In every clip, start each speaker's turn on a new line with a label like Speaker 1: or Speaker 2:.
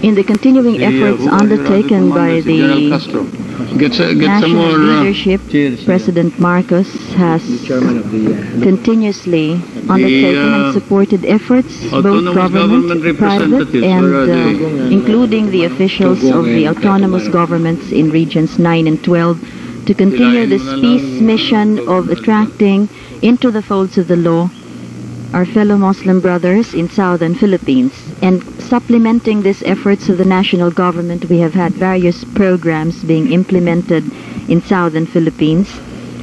Speaker 1: in the continuing efforts undertaken by the national leadership, President Marcos has continuously undertaken and supported efforts, both government, private, and including the officials of the autonomous governments in regions 9 and 12, to continue this peace mission of attracting into the folds of the law our fellow Muslim brothers in southern Philippines. And supplementing these efforts of the national government, we have had various programs being implemented in southern Philippines,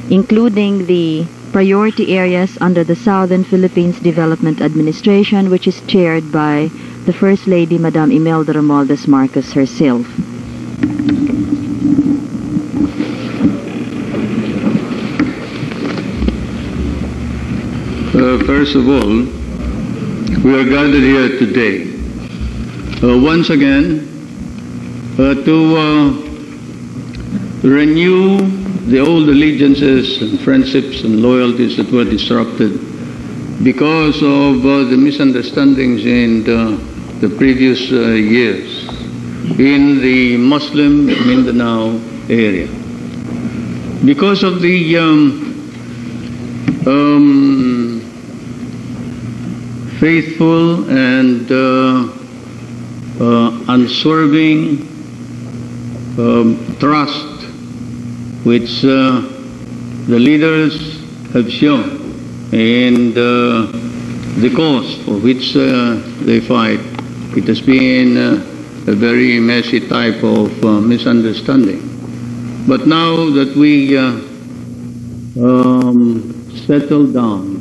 Speaker 1: including the priority areas under the Southern Philippines Development Administration, which is chaired by the First Lady, Madam Imelda Romualdez Marcos herself.
Speaker 2: First of all, we are gathered here today once again to renew the old allegiances and friendships and loyalties that were disrupted because of the misunderstandings in the previous years in the Muslim Mindanao area. Because of the faithful and unswerving trust which the leaders have shown in the cause for which they fight, it has been a very messy type of misunderstanding. But now that we settle down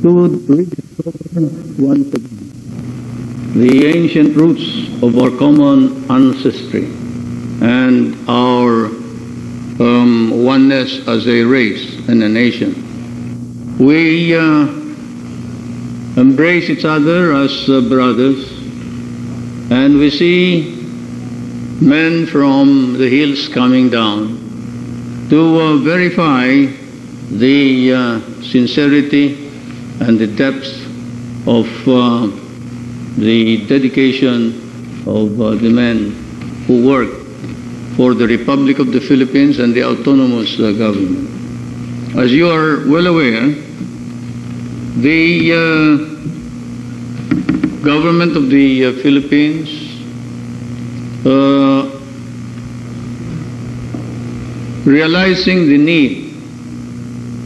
Speaker 2: to rediscover once again the ancient roots of our common ancestry and our oneness as a race and a nation, we embrace each other as brothers, and we see men from the hills coming down to verify the sincerity and the depth of the dedication of the men who work for the Republic of the Philippines and the autonomous government. As you are well aware, the government of the Philippines realizing the need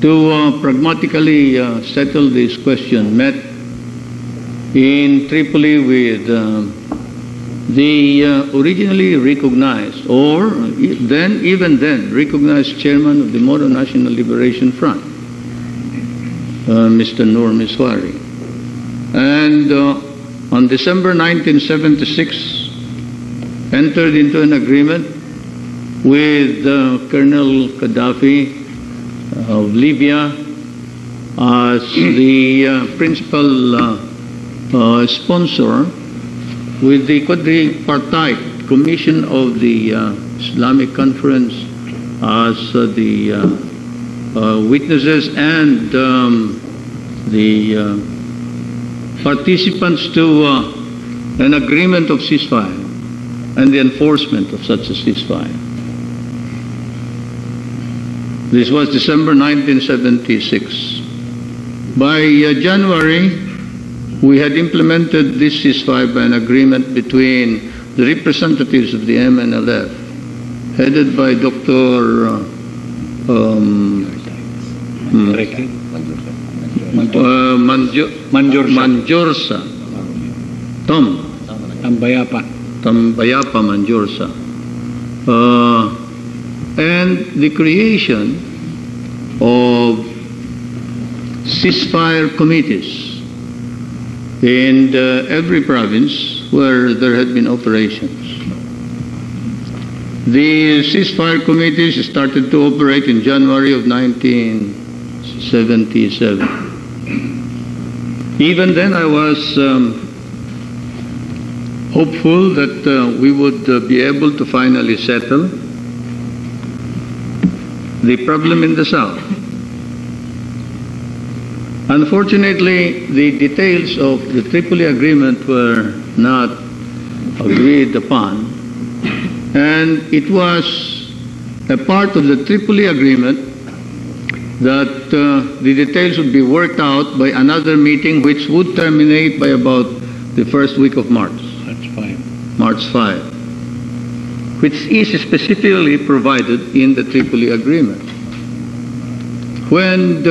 Speaker 2: to pragmatically settle this question, met in Tripoli with the originally recognized, or even then recognized chairman of the Moro National Liberation Front, Mr. Nur Miswari. And on December 1976, entered into an agreement with Colonel Gaddafi of Libya as the principal sponsor, with the quadripartite Commission of the Islamic Conference as the witnesses and the participants to an agreement of ceasefire and the enforcement of such a ceasefire. This was December 1976. By January, we had implemented this ceasefire by an agreement between the representatives of the MNLF, headed by Dr. Manjorza, Tambayapa Manjorza, and the creation of ceasefire committees in every province where there had been operations. The ceasefire committees started to operate in January of 1977. Even then I was hopeful that we would be able to finally settle the problem in the South. Unfortunately, the details of the Tripoli agreement were not agreed upon, and it was a part of the Tripoli agreement that the details would be worked out by another meeting which would terminate by about the first week of March. March 5, which is specifically provided in the Tripoli agreement. When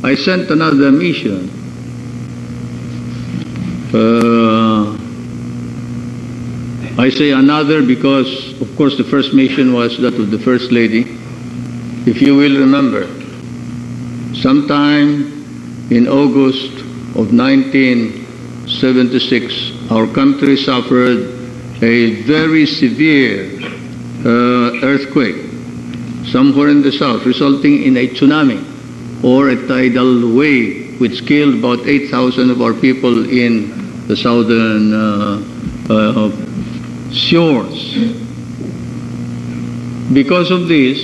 Speaker 2: I sent another mission, I say another because, of course, the first mission was that of the First Lady. If you will remember, sometime in August of 1976, our country suffered a very severe earthquake somewhere in the south, resulting in a tsunami or a tidal wave, which killed about 8,000 of our people in the southern shores. Because of this,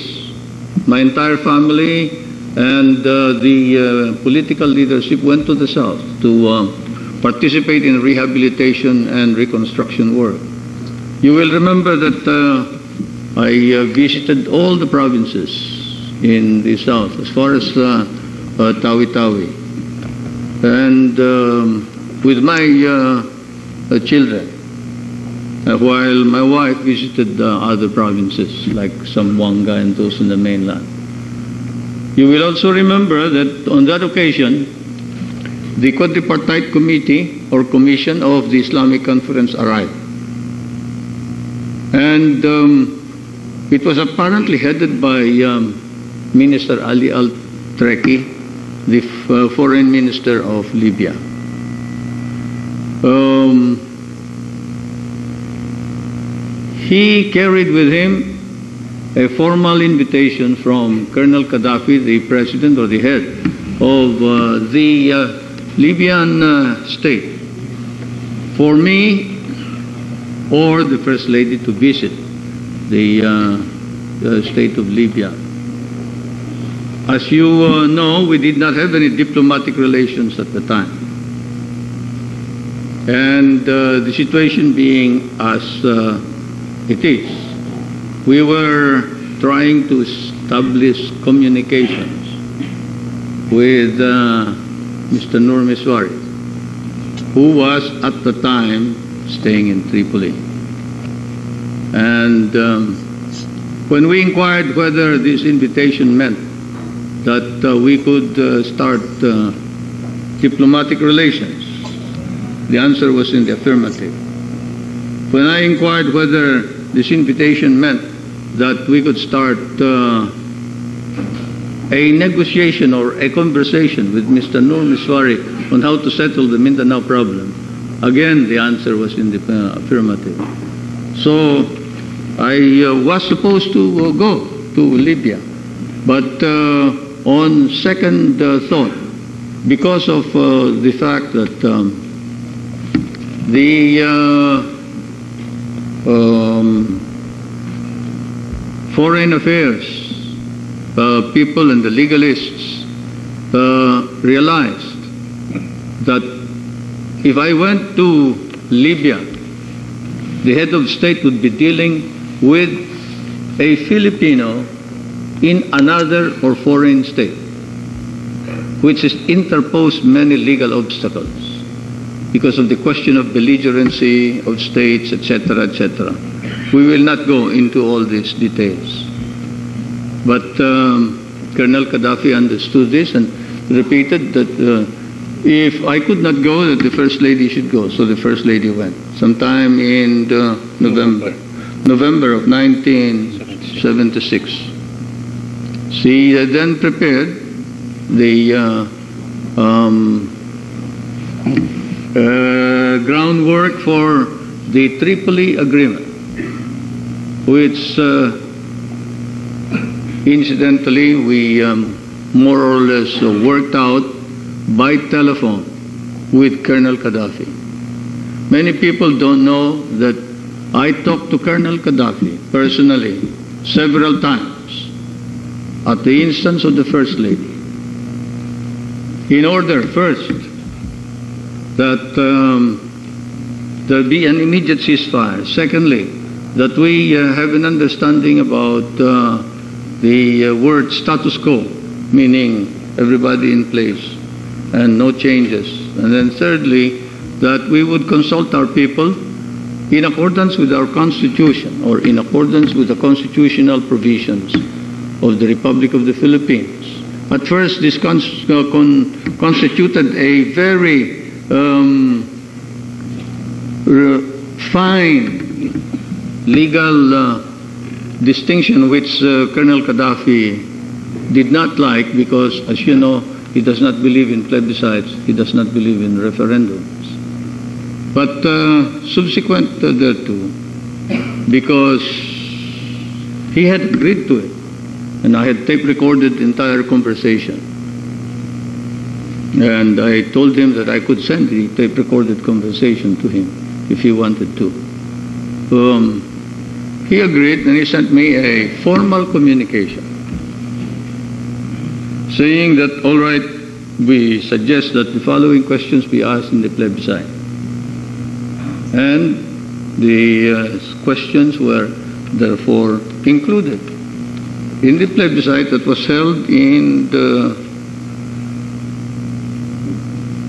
Speaker 2: my entire family and the political leadership went to the south to participate in rehabilitation and reconstruction work. You will remember that I visited all the provinces in the south, as far as Tawi-Tawi, and with my children, while my wife visited other provinces like Zamboanga and those in the mainland. You will also remember that on that occasion, the quadripartite committee or commission of the Islamic Conference arrived. And it was apparently headed by Minister Ali Al-Treki, the foreign minister of Libya. He carried with him a formal invitation from Colonel Gaddafi, the president or the head of the Libyan state, for me or the First Lady to visit the state of Libya. As you know, we did not have any diplomatic relations at the time. And the situation being as it is, we were trying to establish communications with Mr. Nur Miswari, who was at the time staying in Tripoli. And when we inquired whether this invitation meant that we could start diplomatic relations, the answer was in the affirmative. When I inquired whether this invitation meant that we could start a negotiation or a conversation with Mr. Nur Miswari on how to settle the Mindanao problem, again the answer was in the affirmative. So I was supposed to go to Libya, but on second thought, because of the fact that the foreign affairs people and the legalists realized that if I went to Libya, the head of state would be dealing with a Filipino in another or foreign state, which has interposed many legal obstacles because of the question of belligerency of states, etc., etc. We will not go into all these details. But Colonel Gaddafi understood this and repeated that if I could not go, that the First Lady should go. So the First Lady went sometime in November of 1976. She then prepared the groundwork for the Tripoli Agreement, which incidentally we more or less worked out by telephone with Colonel Gaddafi. Many people don't know that I talked to Colonel Gaddafi personally several times at the instance of the First Lady, in order first that there be an immediate ceasefire. Secondly, that we have an understanding about the word status quo, meaning everybody in place and no changes. And then thirdly, that we would consult our people in accordance with our Constitution or in accordance with the constitutional provisions of the Republic of the Philippines. At first, this constituted a very fine legal distinction which Colonel Gaddafi did not like because, as you know, he does not believe in plebiscites, he does not believe in referendums. But subsequent thereto, because he had agreed to it, and I had tape recorded the entire conversation. And I told him that I could send the tape recorded conversation to him if he wanted to. He agreed and he sent me a formal communication saying that, all right, we suggest that the following questions be asked in the plebiscite. And the questions were therefore included in the plebiscite that was held in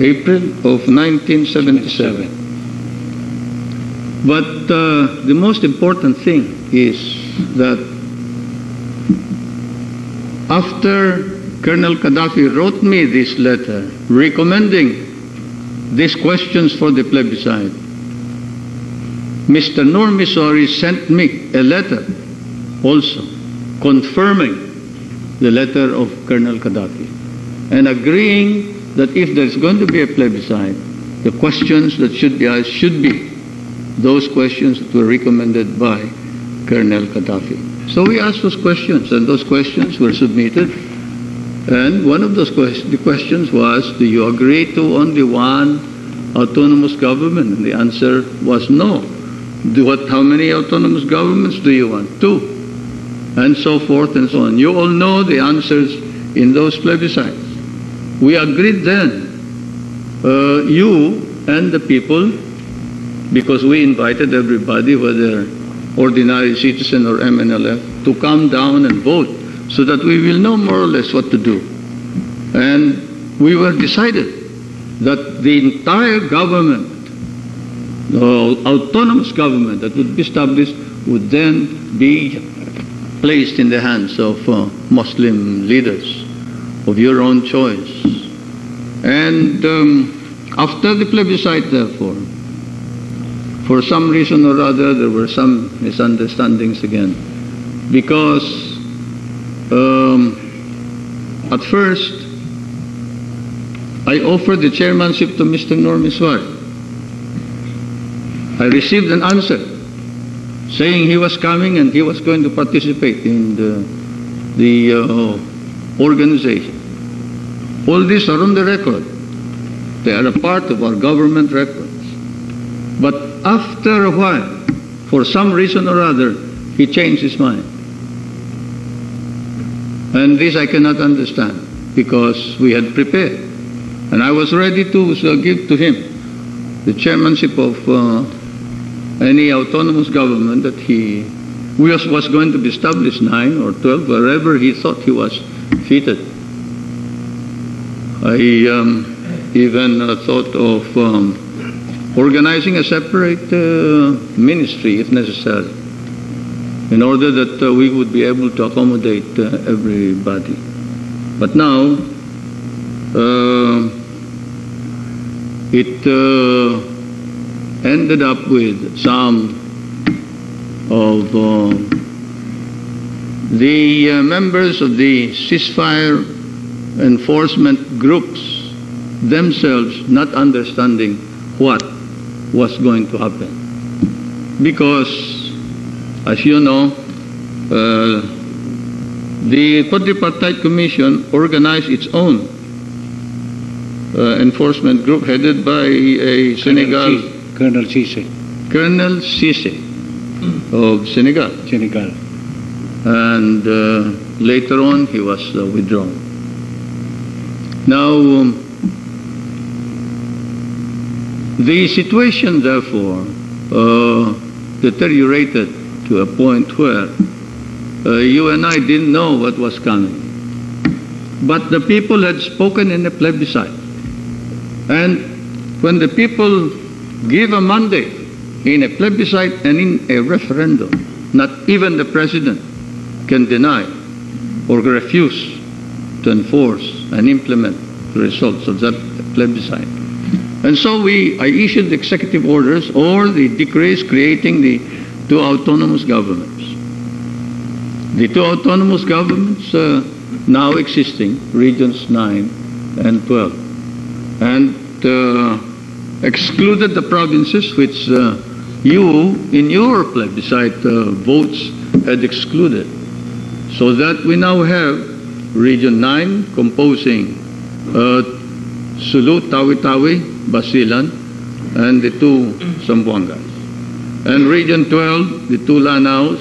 Speaker 2: April of 1977. But the most important thing is that after Colonel Gaddafi wrote me this letter recommending these questions for the plebiscite, Mr. Nur Misori sent me a letter also confirming the letter of Colonel Gaddafi and agreeing that if there's going to be a plebiscite, the questions that should be asked should be those questions that were recommended by Colonel Gaddafi. So we asked those questions, and those questions were submitted. And one of those the questions was, do you agree to only one autonomous government? And the answer was no. How many autonomous governments do you want? 2. And so forth and so on. You all know the answers in those plebiscites. We agreed then, you and the people, because we invited everybody, whether ordinary citizen or MNLF, to come down and vote so that we will know more or less what to do. And we were decided that the entire government, the autonomous government that would be established, would then be placed in the hands of Muslim leaders of your own choice. And after the plebiscite, therefore, for some reason or other, there were some misunderstandings again. Because at first, I offered the chairmanship to Mr. Nur Misori. I received an answer saying he was coming and he was going to participate in the organization. All these are on the record. They are a part of our government records. But after a while, for some reason or other, he changed his mind. And this I cannot understand, because we had prepared. And I was ready to give to him the chairmanship of any autonomous government that he was going to be established, 9 or 12, wherever he thought he was fitted. I even thought of organizing a separate ministry, if necessary, in order that we would be able to accommodate everybody. But now, it ended up with some of the members of the ceasefire enforcement groups themselves not understanding what was going to happen. Because, as you know, the Quadripartite Commission organized its own enforcement group headed by a Senegal...
Speaker 3: Colonel Cisse.
Speaker 2: Colonel Cisse of Senegal. And later on he was withdrawn. Now, The situation, therefore, deteriorated to a point where you and I didn't know what was coming. But the people had spoken in a plebiscite. And when the people give a mandate in a plebiscite and in a referendum, not even the president can deny or refuse to enforce and implement the results of that plebiscite. And so I issued executive orders or the decrees creating the two autonomous governments. The two autonomous governments now existing, regions 9 and 12, and excluded the provinces which you, in your plebiscite votes, had excluded. So that we now have Region 9 composing Sulu, Tawi-Tawi, Basilan, and the two Zamboangas. And Region 12, the two Lanaos,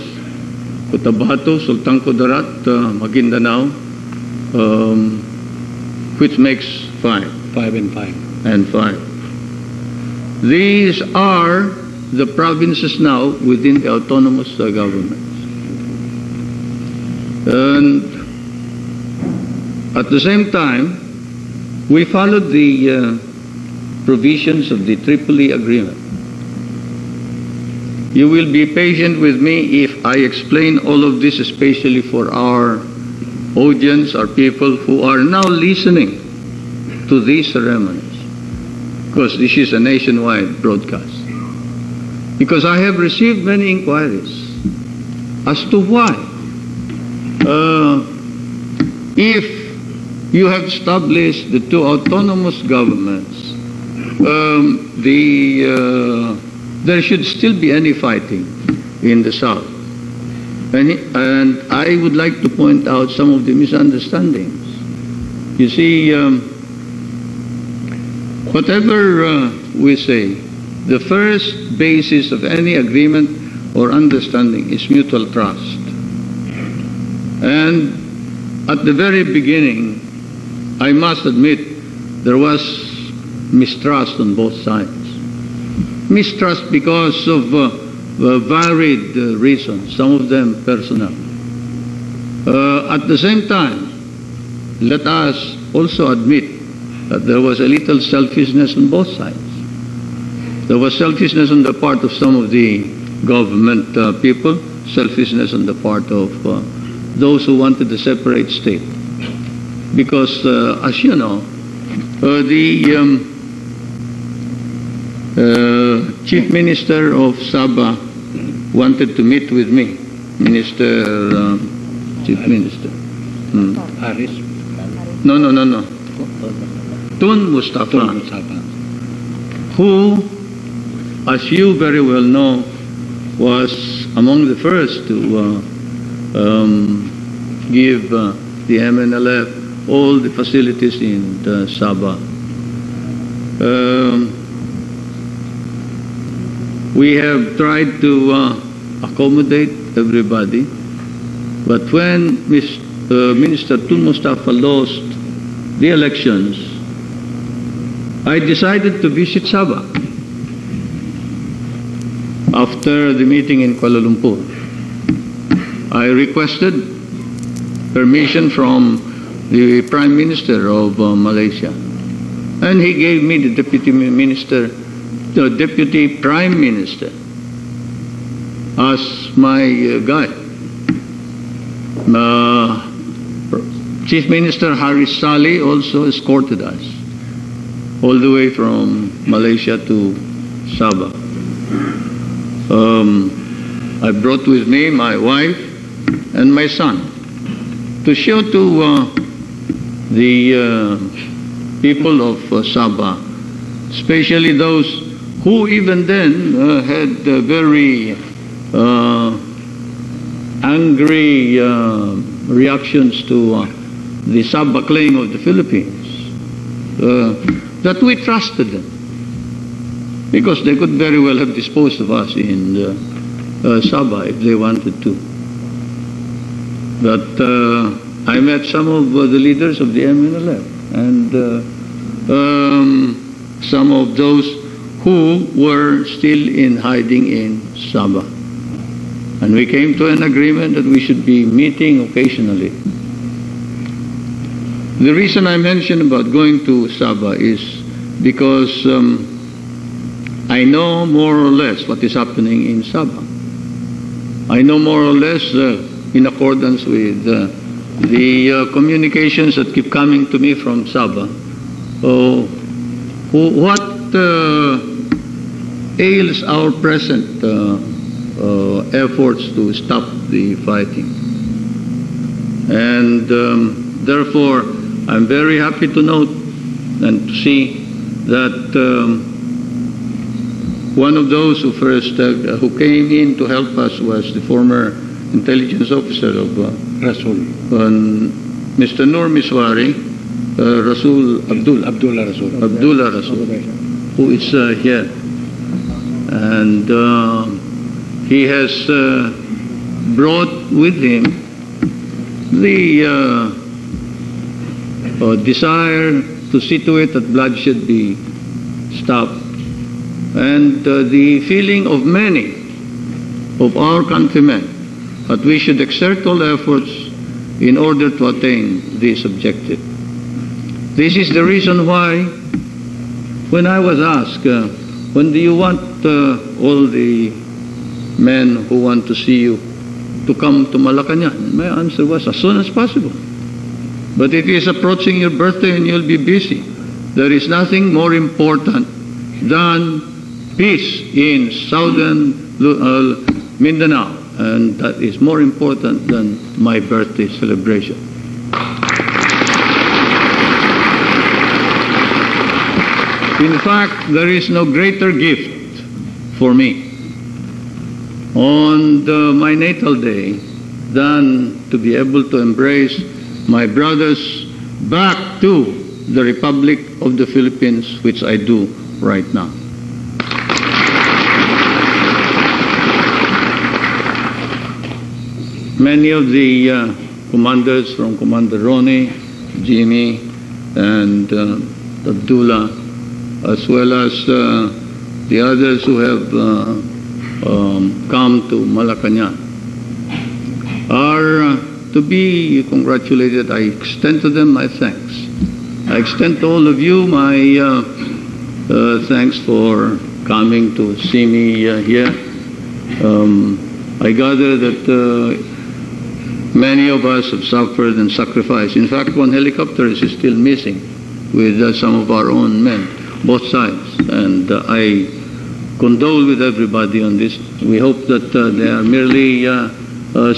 Speaker 2: Cotabato, Sultan Kudarat, Maguindanao, which makes 5.
Speaker 3: 5 and 5.
Speaker 2: And 5. These are the provinces now within the autonomous governments. And at the same time, we followed the provisions of the Tripoli Agreement. You will be patient with me if I explain all of this, especially for our audience, our people who are now listening to these ceremonies, because this is a nationwide broadcast. Because I have received many inquiries as to why, if you have established the two autonomous governments, there should still be any fighting in the south. And I would like to point out some of the misunderstandings. You see, whatever we say, the first basis of any agreement or understanding is mutual trust. And at the very beginning, I must admit, there was mistrust on both sides. Mistrust because of varied reasons, some of them personal. At the same time, let us also admit that there was a little selfishness on both sides. There was selfishness on the part of some of the government people, selfishness on the part of those who wanted a separate state. Because, as you know, the Chief Minister of Sabah wanted to meet with me, Chief Minister.
Speaker 3: Haris?
Speaker 2: No. Tun Mustafa, who, as you very well know, was among the first to give the MNLF all the facilities in Sabah. We have tried to accommodate everybody, but when Minister Tun Mustafa lost the elections, I decided to visit Sabah after the meeting in Kuala Lumpur. I requested permission from the Prime Minister of Malaysia, and he gave me the Deputy Prime Minister as my guide. Chief Minister Haris Saleh also escorted us all the way from Malaysia to Sabah. I brought with me my wife and my son to show to the people of Sabah, especially those who even then had very angry reactions to the Sabah claim of the Philippines, that we trusted them, because they could very well have disposed of us in Sabah if they wanted to. But I met some of the leaders of the MNLF and some of those who were still in hiding in Sabah. And we came to an agreement that we should be meeting occasionally. The reason I mentioned about going to Sabah is because I know more or less what is happening in Sabah. I know more or less in accordance with the communications that keep coming to me from Sabah. What ails our present efforts to stop the fighting? And therefore, I'm very happy to note and to see that one of those who first who came in to help us was the former intelligence officer of
Speaker 3: Rasul.
Speaker 2: Mr. Nur Miswari,
Speaker 3: Abdullah Rasul,
Speaker 2: who is here, and he has brought with him the desire to see to it that bloodshed be stopped, and the feeling of many of our countrymen that we should exert all efforts in order to attain this objective. This is the reason why, when I was asked, when do you want all the men who want to see you to come to Malacanang? My answer was, as soon as possible. But it is approaching your birthday and you'll be busy. There is nothing more important than peace in southern Mindanao, and that is more important than my birthday celebration. In fact, there is no greater gift for me on my natal day than to be able to embrace my brothers back to the Republic of the Philippines, which I do right now. Many of the commanders, from Commander Ronnie, Jimmy, and Abdullah, as well as the others who have come to Malacanang, are to be congratulated. I extend to them my thanks. I extend to all of you my thanks for coming to see me here. I gather that many of us have suffered and sacrificed. In fact, one helicopter is still missing with some of our own men, both sides. And I condole with everybody on this. We hope that they are merely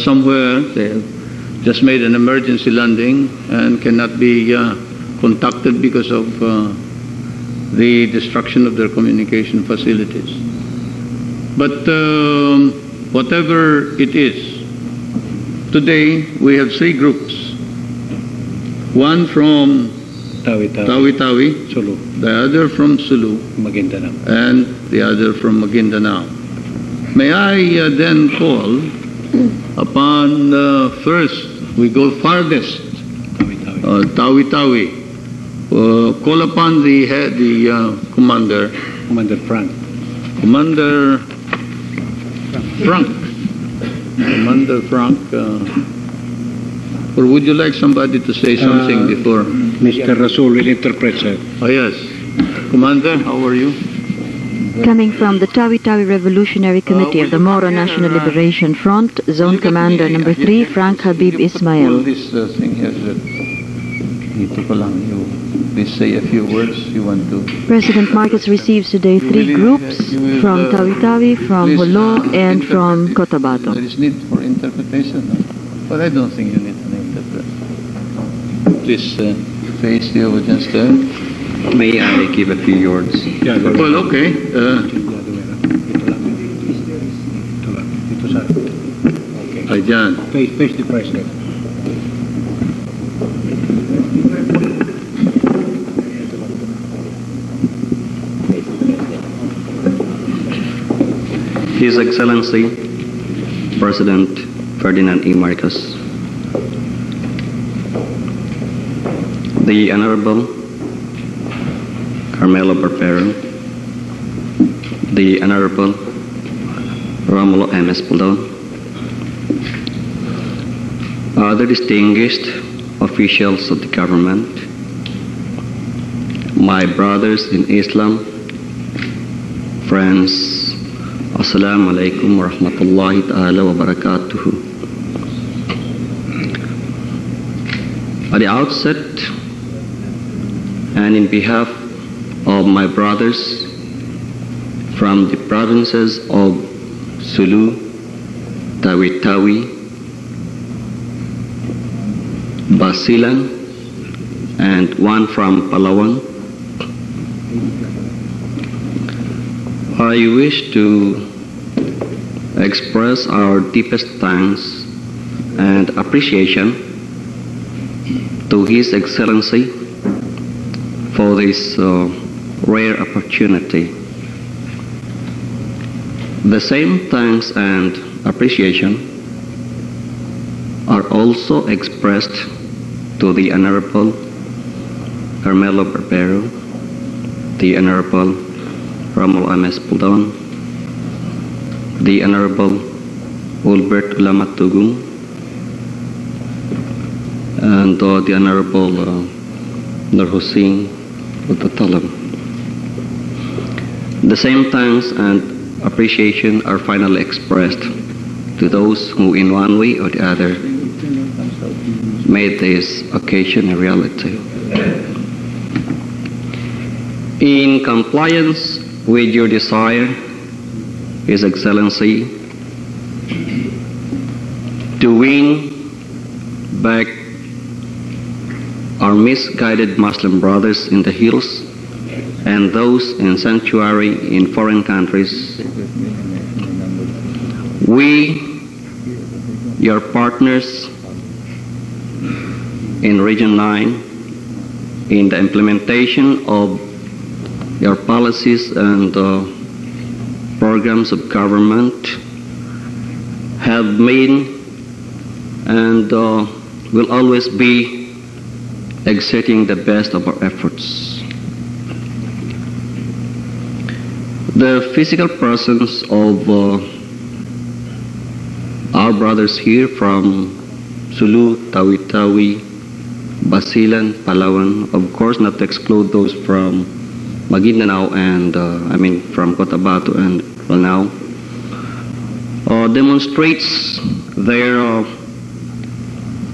Speaker 2: somewhere. They have just made an emergency landing and cannot be contacted because of the destruction of their communication facilities. But whatever it is, today we have three groups. One from Tawi-Tawi,
Speaker 3: Sulu,
Speaker 2: the other from Sulu,
Speaker 3: Maguindanao,
Speaker 2: and the other from Maguindanao. May I then call upon first, we go farthest, Tawi-Tawi. Call upon the commander.
Speaker 3: Commander Frank.
Speaker 2: Commander Frank. Commander Frank. Or would you like somebody to say something before?
Speaker 3: Mr. Rasul will interpret, sir.
Speaker 2: Oh, yes. Commander, how are you?
Speaker 1: Coming from the Tawi-Tawi Revolutionary Committee of the Moro National Liberation Front, Zone Commander Number 3, Frank Habib Ismail.
Speaker 2: This thing here, please say a few words you want to.
Speaker 1: President Marcos receives today three groups from Tawi-Tawi, from Jolo, and from Cotabato.
Speaker 2: There is need for interpretation, but I don't think you need an interpreter. Please face the audience there.
Speaker 4: May I give a few words?
Speaker 3: Yeah,
Speaker 2: well, okay. Ayan.
Speaker 3: Face the president.
Speaker 4: His Excellency, President Ferdinand E. Marcos, the Honorable Carmelo Barpero, the Honorable Romulo M. Espaldon, other distinguished officials of the government, my brothers in Islam, friends, Assalamu alaikum wa rahmatullahi ta'ala wa barakatuhu. At the outset, and in behalf of my brothers from the provinces of Sulu, Tawi-Tawi, Basilan, and one from Palawan, I wish to express our deepest thanks and appreciation to His Excellency for this rare opportunity. The same thanks and appreciation are also expressed to the Honorable Carmelo Barbero, the Honorable Romulo M. Espaldon, the Honorable Ulbert Ulamat Tugum, and the Honorable Nur Hussein Utatalam. The same thanks and appreciation are finally expressed to those who in one way or the other made this occasion a reality. In compliance with your desire, His Excellency, to win back our misguided Muslim brothers in the hills and those in sanctuary in foreign countries, we, your partners in Region 9, in the implementation of your policies and programs of government, have made and will always be exerting the best of our efforts. The physical presence of our brothers here from Sulu, Tawi-Tawi, Basilan, Palawan, of course not to exclude those from Maguindanao and from Cotabato and Lanao, demonstrates their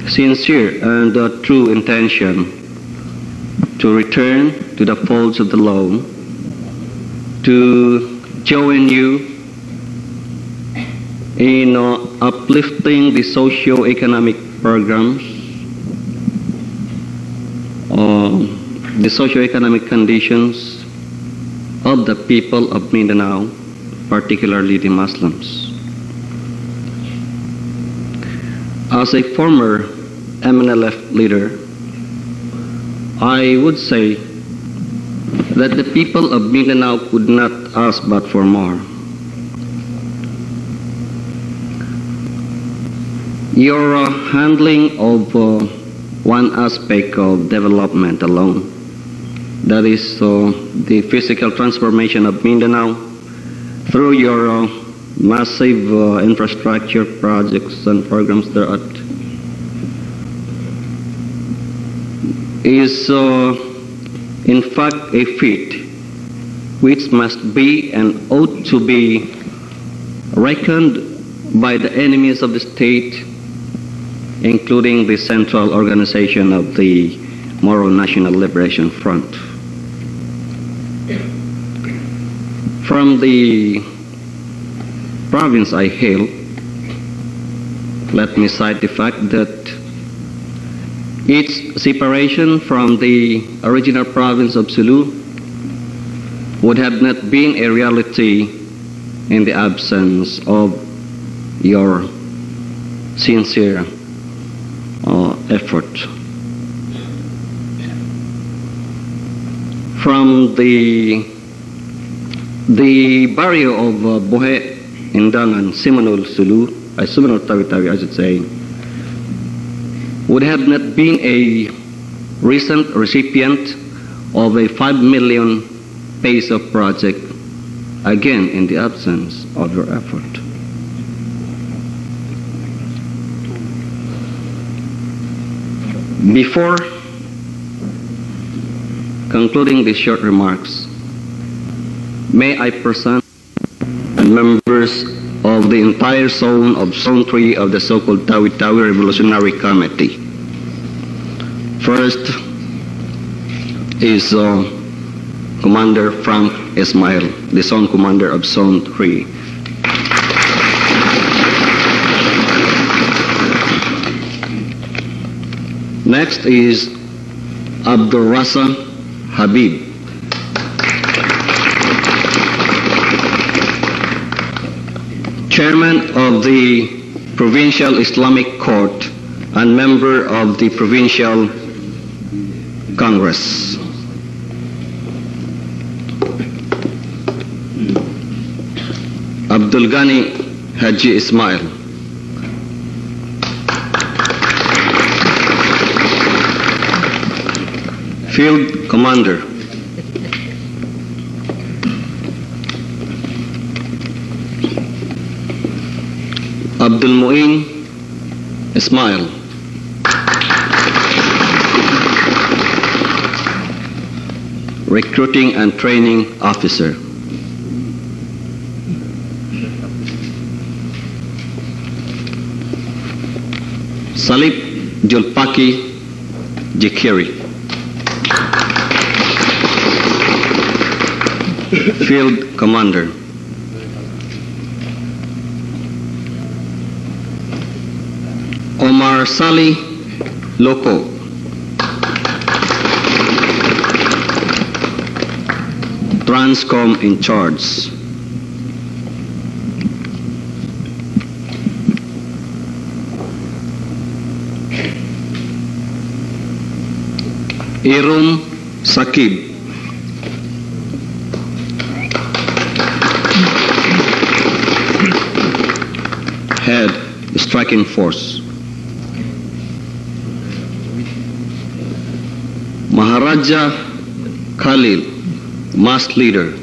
Speaker 4: sincere and true intention to return to the folds of the law, to join you in uplifting the socio-economic programs, the socio-economic conditions of the people of Mindanao, particularly the Muslims. As a former MNLF leader, I would say that the people of Mindanao could not ask but for more. Your handling of one aspect of development alone, that is the physical transformation of Mindanao through your massive infrastructure projects and programs thereat, is in fact a feat which must be and ought to be reckoned by the enemies of the state, including the central organization of the Moro National Liberation Front. From the province I hail, let me cite the fact that its separation from the original province of Sulu would have not been a reality in the absence of your sincere effort. From the barrio of Bohe, Indangan, Simanul, Sulu, Simanul Tawi-Tawi, I should say, would have not been a recent recipient of a 5 million peso project again in the absence of your effort. Before concluding these short remarks, may I present members of the entire zone of Zone 3 of the so-called Tawi-Tawi Revolutionary Committee. First is Commander Frank Ismail, the zone commander of Zone 3. Next is Abdul Rasa Habib. Chairman of the Provincial Islamic Court and member of the Provincial Congress. Abdul Ghani Haji Ismail. Field Commander. Abdul Muin Ismail. Recruiting and Training Officer. Salib Julpaki Jikiri. Field Commander. Omar Sali Loko. Transcom in charge. Irum Sakib. Head Striking Force. Maharaja Khalil, Mass Leader.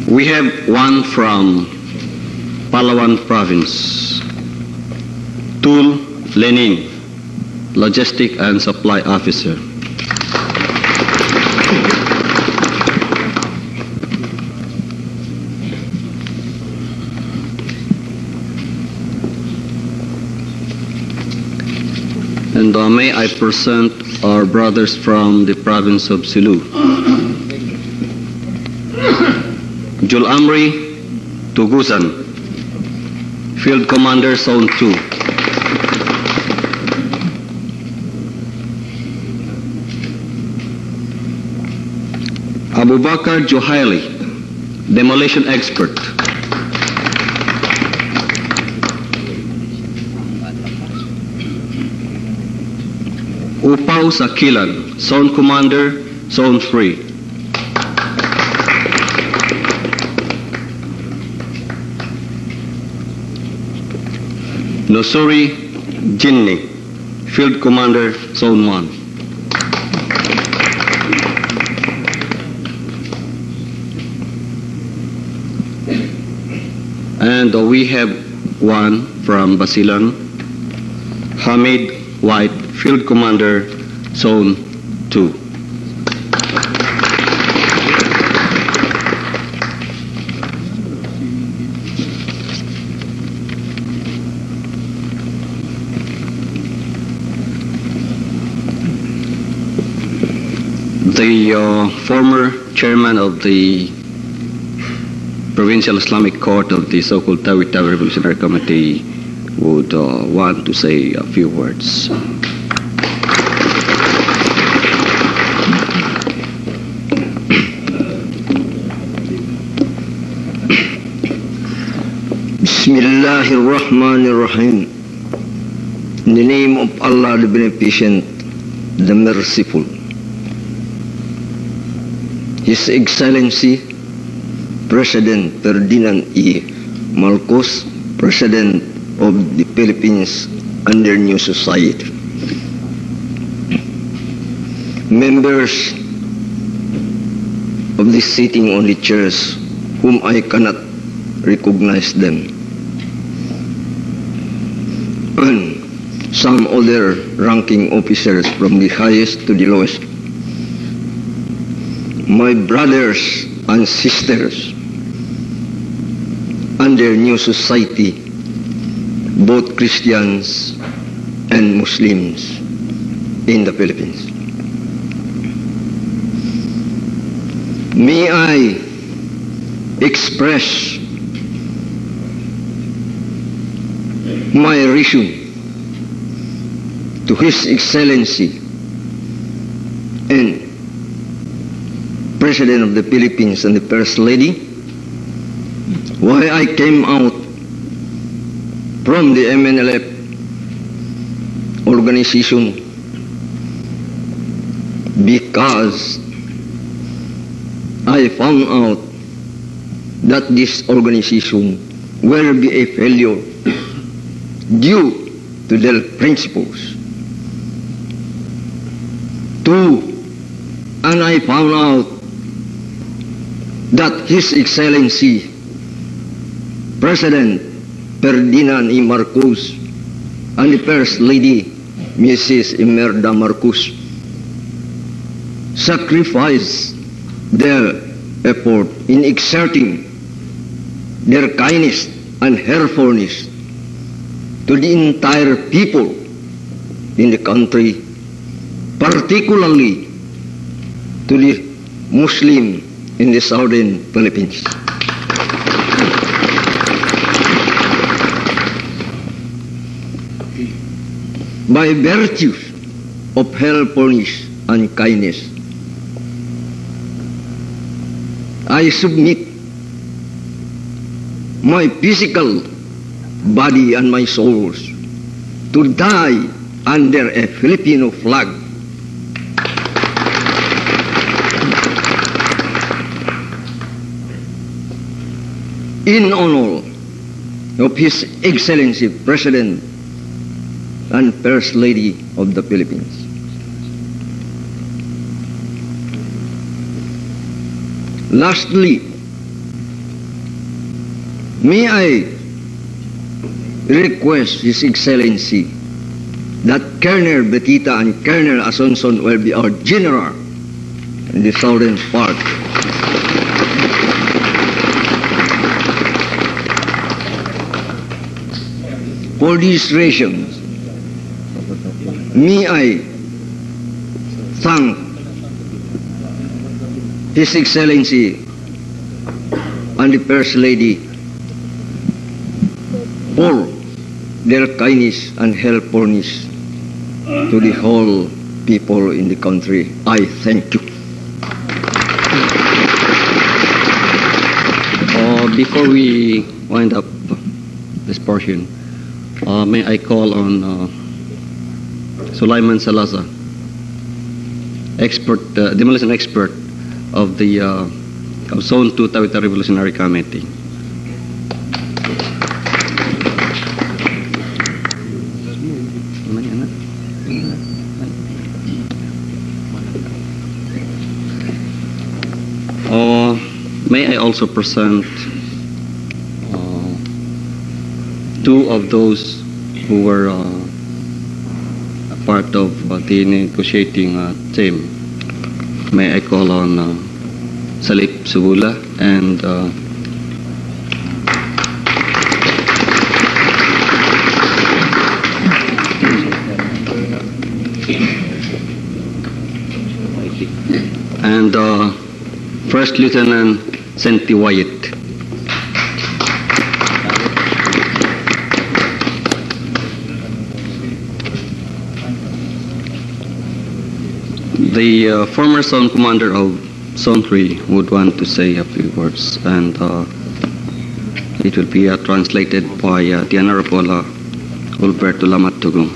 Speaker 4: We have one from Palawan Province, Tul Lenin, Logistic and Supply Officer. And may I present our brothers from the province of Silu. Jul Amri Tugusan, Field Commander Zone 2. Abu Bakar Johaili, Demolition Expert. Upau Sakilan, Zone Commander, Zone 3. Nosuri Jinni, Field Commander, Zone 1. And we have one from Basilan, Hamid White, Field Commander, Zone 2. The former chairman of the Provincial Islamic Court of the so-called Tawi-Tawi Revolutionary Committee would want to say a few words.
Speaker 5: Bismillahirrahmanirrahim. In the name of Allah, the Beneficent, the Merciful. His Excellency President Ferdinand E. Marcos President of the Philippines under new society. Members of the sitting on the chairs whom I cannot recognize them, and some other ranking officers from the highest to the lowest. My brothers and sisters under new society, both Christians and Muslims in the Philippines. May I express my reason to His Excellency and President of the Philippines and the First Lady why I came out from the MNLF organization, because I found out that this organization will be a failure due to their principles. Two, and I found out that His Excellency President Ferdinand E. Marcos and the First Lady Mrs. Imelda Marcos sacrificed their effort in exerting their kindness and helpfulness to the entire people in the country, particularly to the Muslim in the southern Philippines. By virtue of helpfulness and kindness, I submit my physical body and my souls to die under a Filipino flag. In honor of His Excellency President and First Lady of the Philippines. Lastly, may I request His Excellency that Colonel Betita and Colonel Asuncion will be our general in the southern part. For these reasons, may I thank His Excellency and the First Lady for their kindness and helpfulness to the whole people in the country. I thank you.
Speaker 4: Before we wind up this portion, may I call on Sulaiman Salazar, expert, demolition expert of the of Zone 2 Tawita Revolutionary Committee. May I also present two of those who were a part of the negotiating team. May I call on Salip Subula and First Lieutenant Senti Wyatt. The former zone commander of Zone 3 would want to say a few words, and it will be translated by the Honorable Alberto Lamat-Tugong.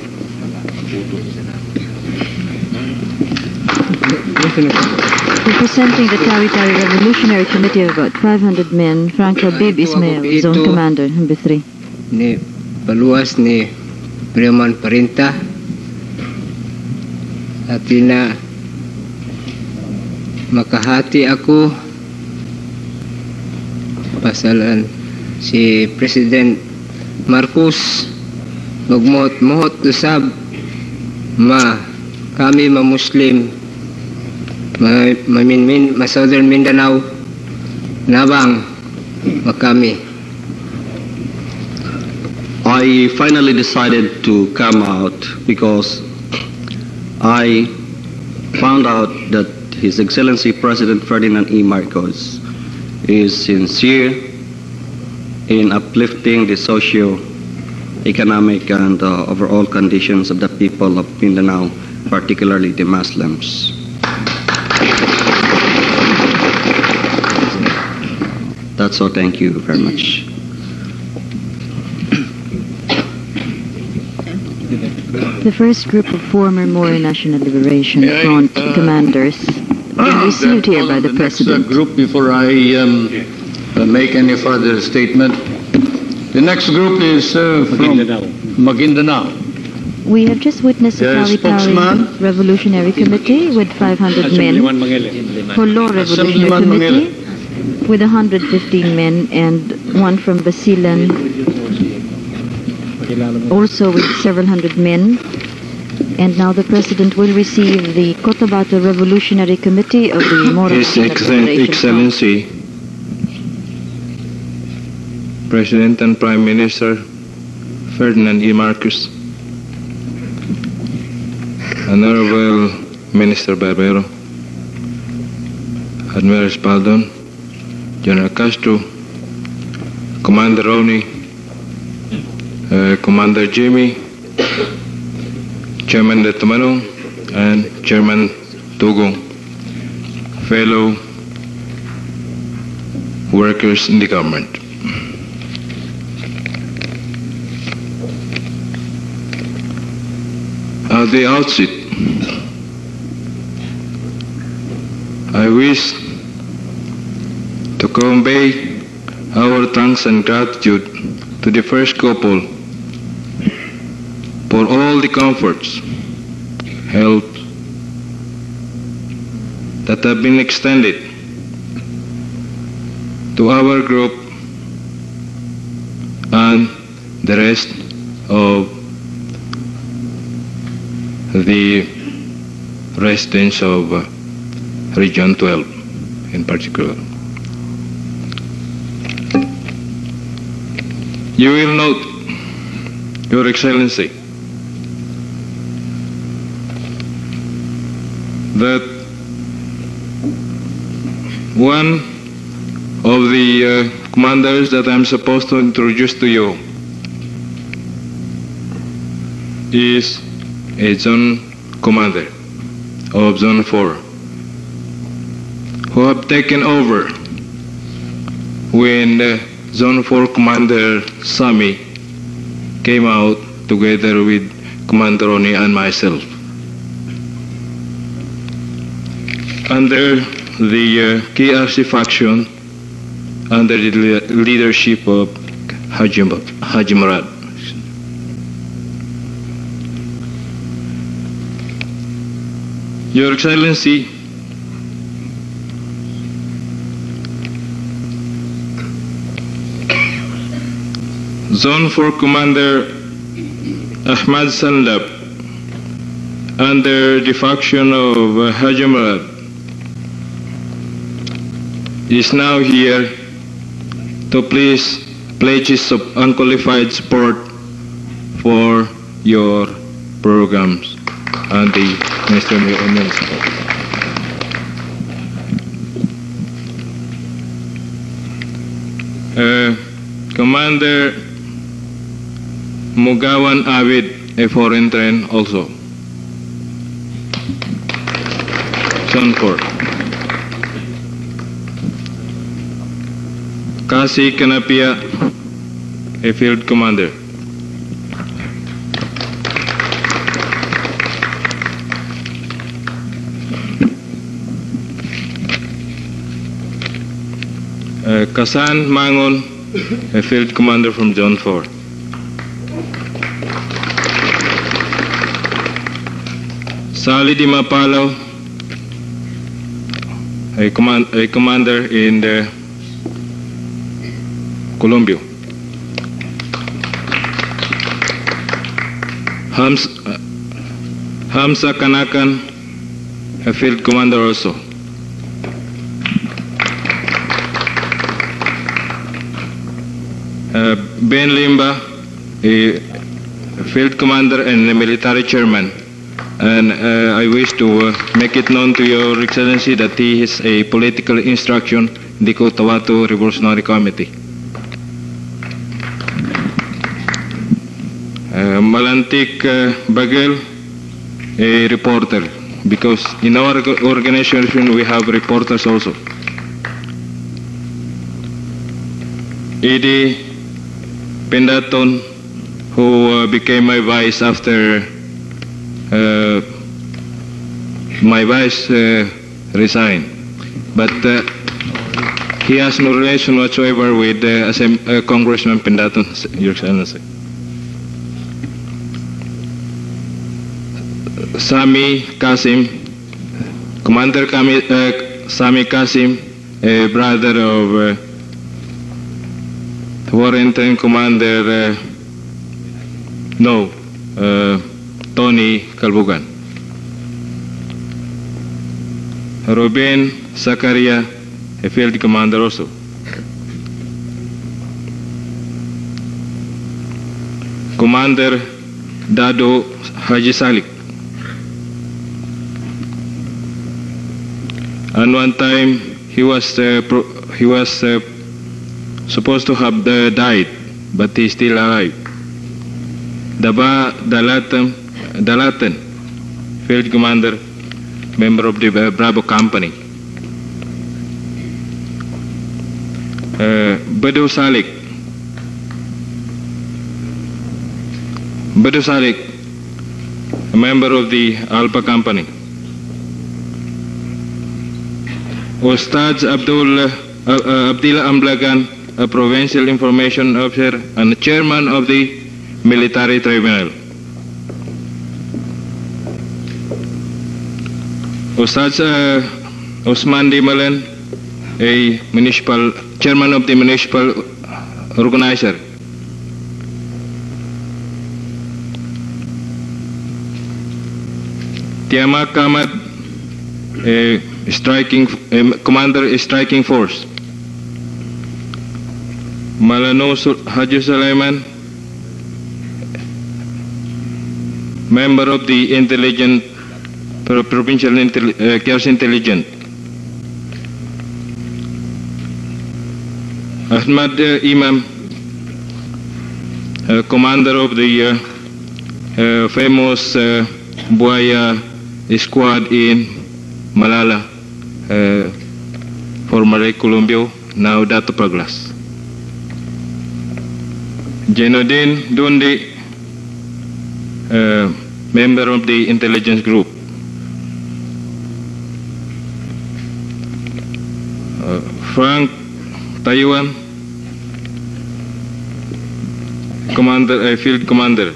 Speaker 1: Representing the Tawita Revolutionary Committee of about 500 men, Franco Bib Ismail, Zone Commander, number 3.
Speaker 6: ni paluwas ni Breman Parinta at na makahati ako pasalan si President Marcos magmuhot-muhot usab kami Muslim Southern Mindanao nabang makami.
Speaker 4: I finally decided to come out because I found out that His Excellency President Ferdinand E. Marcos is sincere in uplifting the socio-economic and overall conditions of the people of Mindanao, particularly the Muslims. That's all. Thank you very much.
Speaker 1: The first group of former Moro National Liberation Front commanders are received here by the President.
Speaker 2: Next group, before I make any further statement, the next group is from Maguindanao.
Speaker 1: We have just witnessed a Kali-Kali Revolutionary Committee with 500 men, Holo Revolutionary Committee with 115 men, and one from Basilan also with several hundred men. And now the President will receive the Cotabato Revolutionary Committee of the Moro
Speaker 7: His Excellency, President and Prime Minister Ferdinand E. Marcos, Honorable Minister Barbero, Admiral Spaldon, General Castro, Commander Ronnie, Commander Jimmy, Chairman Detamano, and Chairman Tugong, fellow workers in the government. At the outset, I wish to convey our thanks and gratitude to the first couple for all the comforts, help that have been extended to our group and the rest of the residents of Region 12 in particular. You will note, Your Excellency, that one of the commanders that I'm supposed to introduce to you is a zone commander of Zone 4 who have taken over when Zone 4 Commander Sami came out together with Commander Ronnie and myself. Under the KRC faction, under the leadership of Haji Murad. Your Excellency, Zone 4 Commander Ahmad Sanlab, under the faction of Haji Murad, is now here to place pledges of unqualified support for your programs and the Minister of Women's Support. Commander Mugawan Abid, a foreign train also. Zone 4. Kasi Kanapia, a field commander. Kasan Mangon, a field commander from Zone 4. Sally Di Mapalo, a commander in the Colombia. Hamza Kanakan, a field commander also. Ben Limba, a field commander and a military chairman. And I wish to make it known to Your Excellency that he is a political instruction in the Cotabato Revolutionary Committee. Malantik Bagel, a reporter, because in our organization we have reporters also. Edie Pendaton, who became my vice after my vice resigned, but he has no relation whatsoever with Congressman Pendaton, Your Excellency. Sami Kasim, Commander Sami Kasim, a brother of Warrington Commander Tony Kalbugan. Ruben Zakaria, a field commander also. Commander Dado Haji Salik. And one time he was supposed to have died, but he's still alive. Daba Dalatan, field commander, member of the Bravo Company. Badu Salik, a member of the Alpha Company. Ustaz Abdullah Amblagan, a provincial information officer and chairman of the military tribunal. Ustaz Osman Dimalan, a chairman of the municipal organizer. Tiama Kamat, a commander striking force. Malano Haji Sulaiman, member of the provincial chaos intelligence. Ahmad Imam, commander of the famous Buaya squad in Malala, formerly Colombia, now Dato Praglas. Jenodin Dundi, member of the intelligence group. Frank Taiwan, field commander.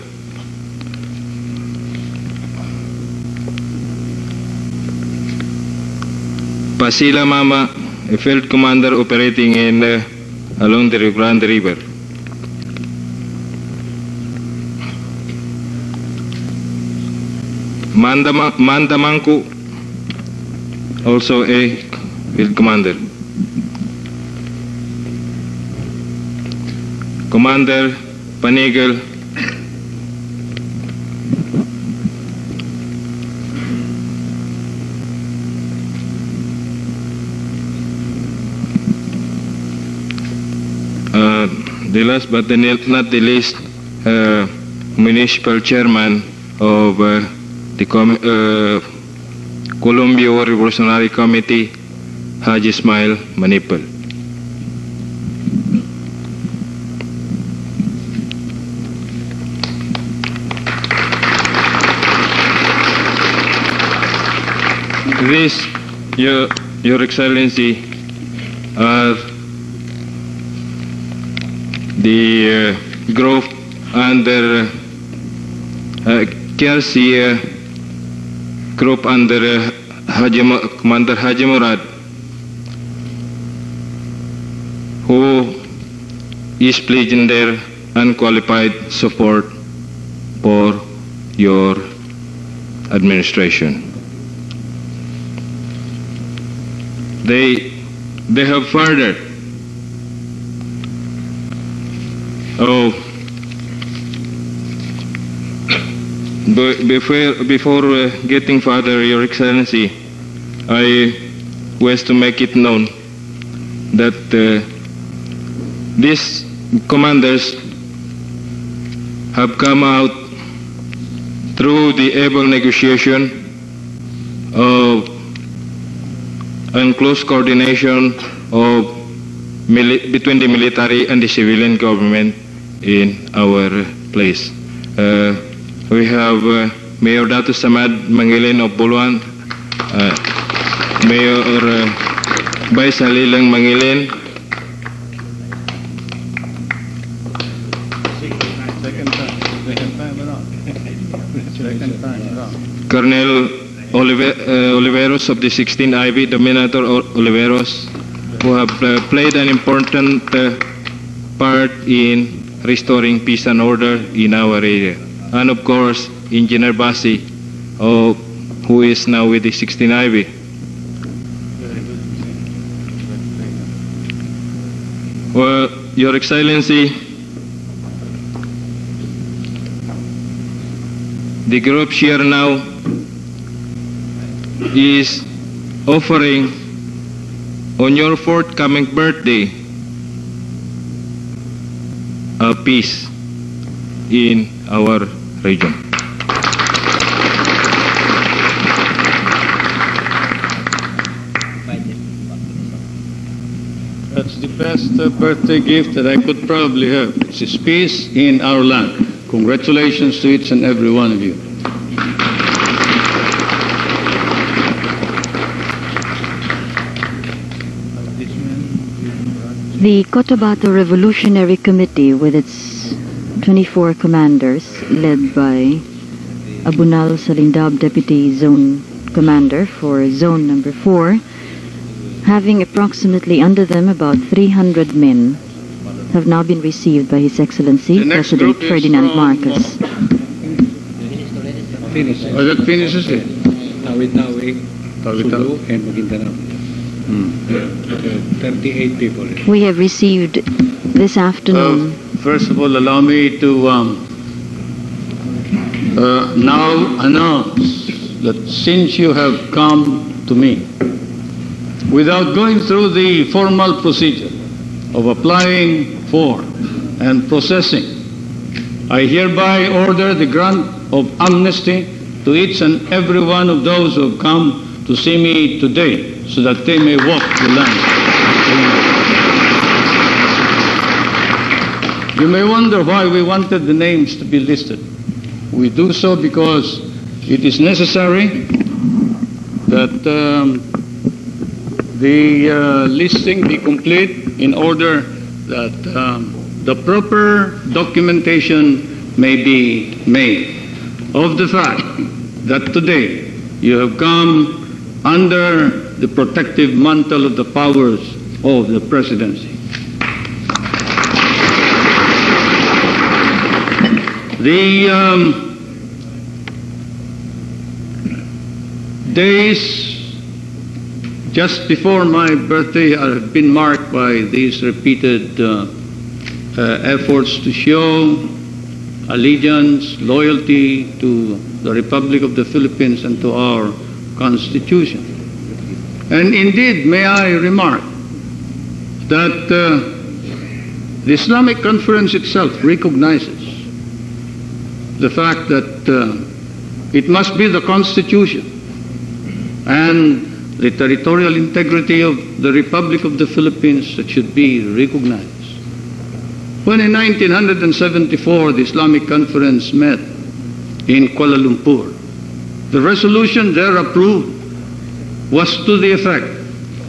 Speaker 7: Pasila Mama, a field commander operating along the Rio Grande River. Manda Manku, also a field commander. Commander Panigel, the last but not the least, municipal chairman of the Colombia Revolutionary Committee, Haji Ismail Manipal. This, Your Excellency, are the group under KRC group under Commander Haji Murad, who is pledging their unqualified support for your administration. They have further before getting further, Your Excellency, I wish to make it known that these commanders have come out through the able negotiation and close coordination between the military and the civilian government in our place. We have Mayor Dato Samad Mangilin of Buluan, Mayor Bay Salilang Mangilin, Colonel Oliveros of the 16th IB, Dominator Oliveros, who have played an important part in restoring peace and order in our area. And of course, Engineer Basi, who is now with the 16th IB. Well, Your Excellency, the group here now is offering on your forthcoming birthday a peace in our region.
Speaker 2: That's the best birthday gift that I could probably have. It's peace in our land. Congratulations to each and every one of you.
Speaker 1: The Cotabato Revolutionary Committee, with its 24 commanders, led by Abunal Salindab, Deputy Zone Commander for Zone Number 4, having approximately under them about 300 men, have now been received by His Excellency President Ferdinand Marcos.
Speaker 2: Oh, that finishes it?
Speaker 3: Tawi-Tawi, Sulu, and Maguindanao. 38 people.
Speaker 1: We have received this afternoon.
Speaker 2: First of all, allow me to now announce that since you have come to me, without going through the formal procedure of applying for and processing, I hereby order the grant of amnesty to each and every one of those who have come to see me today, so that they may walk the land. You may wonder why we wanted the names to be listed. We do so because it is necessary that the listing be complete in order that the proper documentation may be made of the fact that today you have come under the protective mantle of the powers of the presidency. The days just before my birthday have been marked by these repeated efforts to show allegiance, loyalty to the Republic of the Philippines and to our Constitution. And indeed, may I remark that the Islamic Conference itself recognizes the fact that it must be the Constitution and the territorial integrity of the Republic of the Philippines that should be recognized. When in 1974 the Islamic Conference met in Kuala Lumpur, the resolution there approved was to the effect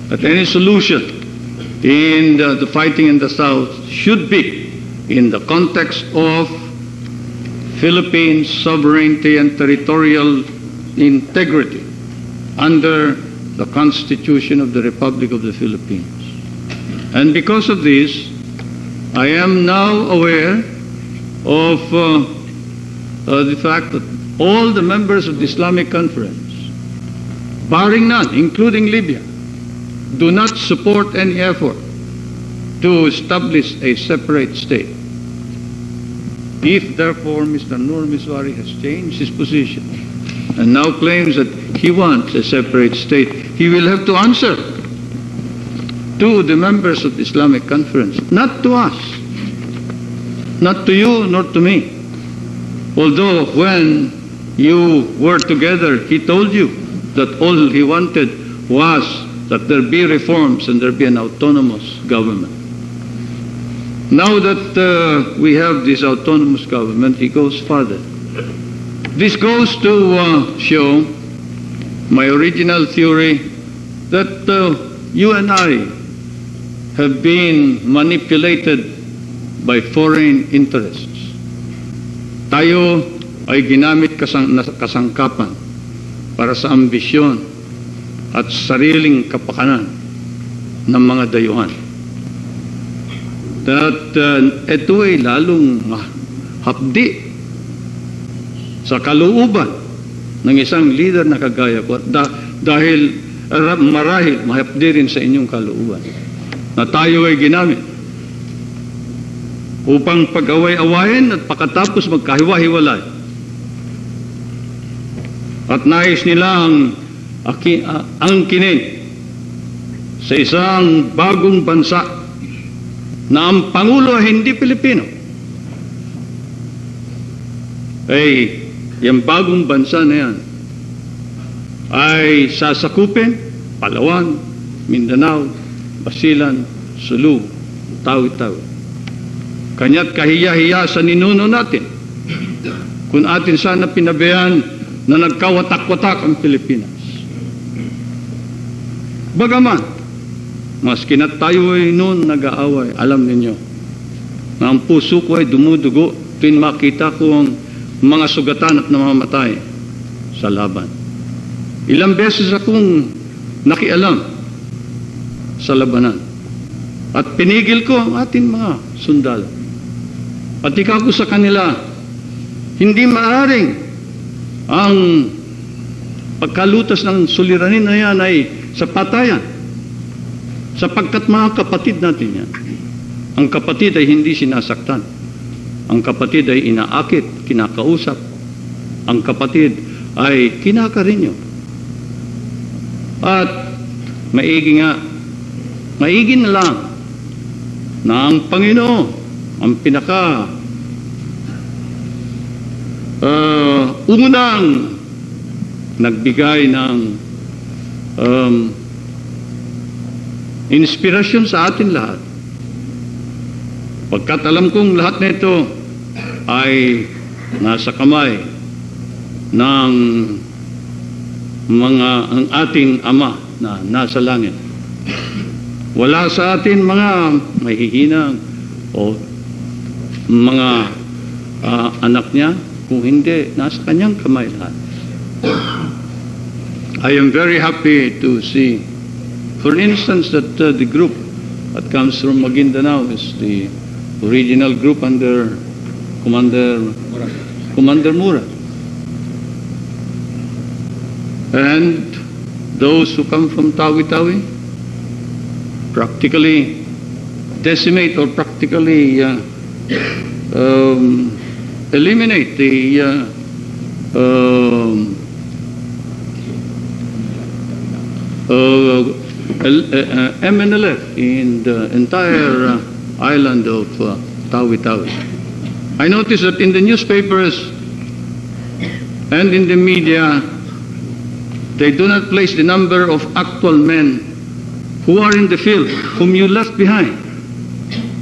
Speaker 2: that any solution in the fighting in the South should be in the context of Philippines' sovereignty and territorial integrity under the Constitution of the Republic of the Philippines. And because of this, I am now aware of the fact that all the members of the Islamic Conference, barring none, including Libya, do not support any effort to establish a separate state. If, therefore, Mr. Nur Miswari has changed his position and now claims that he wants a separate state, he will have to answer to the members of the Islamic Conference, not to us, not to you, nor to me. Although when you were together, he told you that all he wanted was that there be reforms and there be an autonomous government. Now that we have this autonomous government, he goes further. This goes to show my original theory that you and I have been manipulated by foreign interests. Tayo ay ginamit kasangkapan para sa ambisyon at sariling kapakanan ng mga dayuhan. At ito ay lalong hapdi sa kalooban ng isang leader na kagaya ko dahil marahil mahapdi rin sa inyong kalooban na tayo ay ginamit upang pag-away-awayin at pagkatapos magkahiwa-hiwalay. At nais nilang angkinin sa isang bagong bansa na ang Pangulo ay hindi Pilipino. Yung bagong bansa na yan ay sasakupin Palawan, Mindanao, Basilan, Sulu, Tawi-Tawi. Kanya't kahiya-hiya sa ninuno natin kung atin sana pinabayaan na nagkawatak-watak ang Pilipinas. Bagaman, maski na tayo ay noon nag-aaway, alam ninyo na ang puso ko ay dumudugo tuwing makita ko ang mga sugatan at namamatay sa laban. Ilang beses akong nakialam sa labanan at pinigil ko ang ating mga sundalo. At ikaw ko sa kanila, hindi maaring ang pagkalutas ng suliranin na yan ay sa patayan. Sapagkat mga kapatid natin yan. Ang kapatid ay hindi sinasaktan. Ang kapatid ay inaakit, kinakausap. Ang kapatid ay kinakarinyo. At maigi na lang na ang Panginoon ang pinaka unang nagbigay ng inspirasyon sa atin lahat. Pagkat alam kong lahat na ito ay nasa kamay ng ang ating Ama na nasa langit. Wala sa atin mga mahihinang o mga anak niya, kung hindi, nasa kanyang kamay lahat. I am very happy to see, for instance, that the group that comes from Maguindanao is the original group under Commander Mura. And those who come from Tawi-Tawi practically decimate or practically eliminate the MNLF in the entire island of Tawi-Tawi. I noticed that in the newspapers and in the media, they do not place the number of actual men who are in the field, whom you left behind.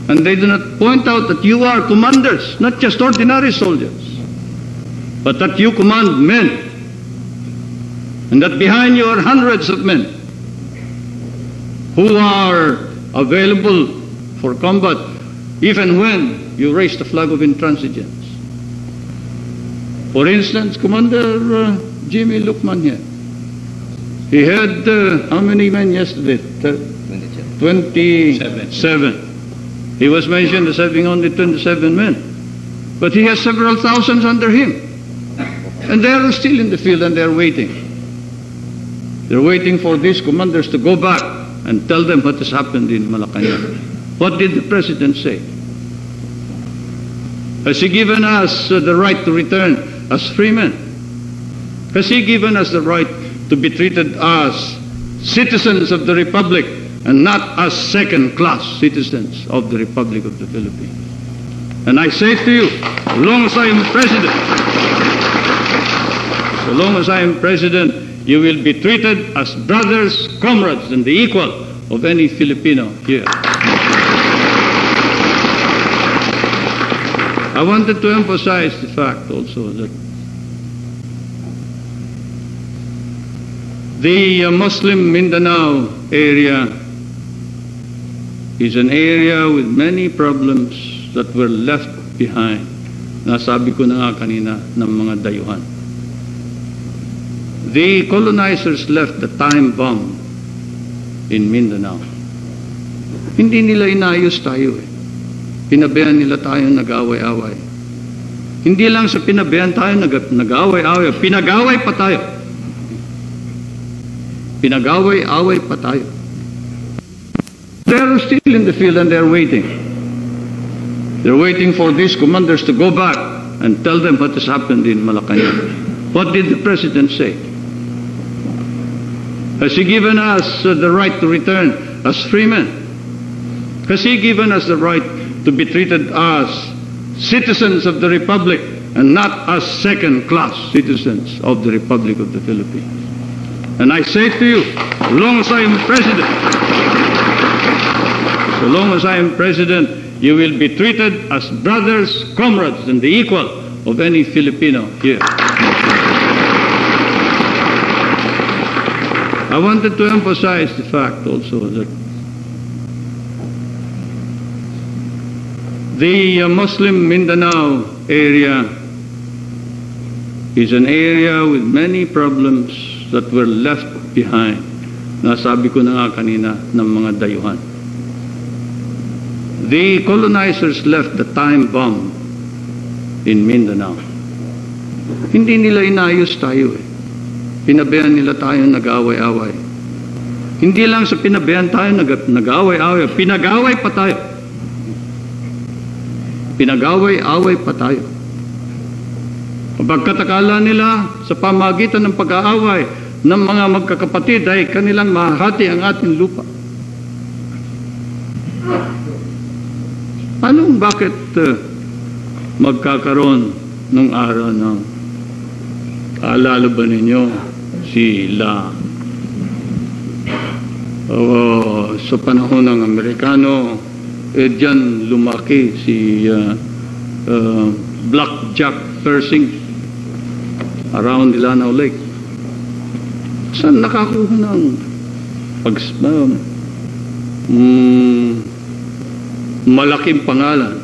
Speaker 2: And they do not point out that you are commanders, not just ordinary soldiers, but that you command men, and that behind you are hundreds of men who are available for combat even when you raise the flag of intransigence. For instance, Commander Jimmy Lukman here. He had how many men yesterday? 27. He was mentioned as having only 27 men. But he has several thousands under him. And they are still in the field and they are waiting. They're waiting for these commanders to go back and tell them what has happened in Malacanang. What did the President say? Has he given us the right to return as free men? Has he given us the right to be treated as citizens of the Republic and not as second-class citizens of the Republic of the Philippines? And I say to you, as long as I am President, you will be treated as brothers, comrades, and the equal of any Filipino here. I wanted to emphasize the fact also that the Muslim Mindanao area is an area with many problems that were left behind. Nasabi ko na nga kanina ng mga dayuhan. The colonizers left the time bomb in Mindanao. Hindi nila inayos tayo eh. Pinabayaan nila tayo nag-away-away. Hindi lang sa pinabayaan tayo nag-away-away, pinag-away pa tayo. Pinag-away-away pa tayo. They are still in the field and they are waiting. They're waiting for these commanders to go back and tell them what has happened in Malacanang. What did the President say? Has he given us the right to return as free men? Has he given us the right to be treated as citizens of the Republic and not as second-class citizens of the Republic of the Philippines? And I say to you, as long as I am President, you will be treated as brothers, comrades, and the equal of any Filipino here. I wanted to emphasize the fact also that the Muslim Mindanao area is an area with many problems that were left behind. Nasabi ko na nga kanina ng mga dayuhan. The colonizers left the time bomb in Mindanao. Hindi nila inayos tayo eh. Pinabayaan nila tayo nag-away-away. Hindi lang sa pinabayaan tayo nag-away-away, pinag-away pa tayo. Pinag-away-away pa tayo. Pagkatakala nila sa pamagitan ng pag-aaway ng mga magkakapatid ay kanilang mahahati ang ating lupa. Bakit magkakaroon ng araw ng alala ba ninyo sila sa panahon ng Amerikano diyan lumaki si Blackjack Persing around Lanao Lake. Saan nakakuha ng malaking pangalan?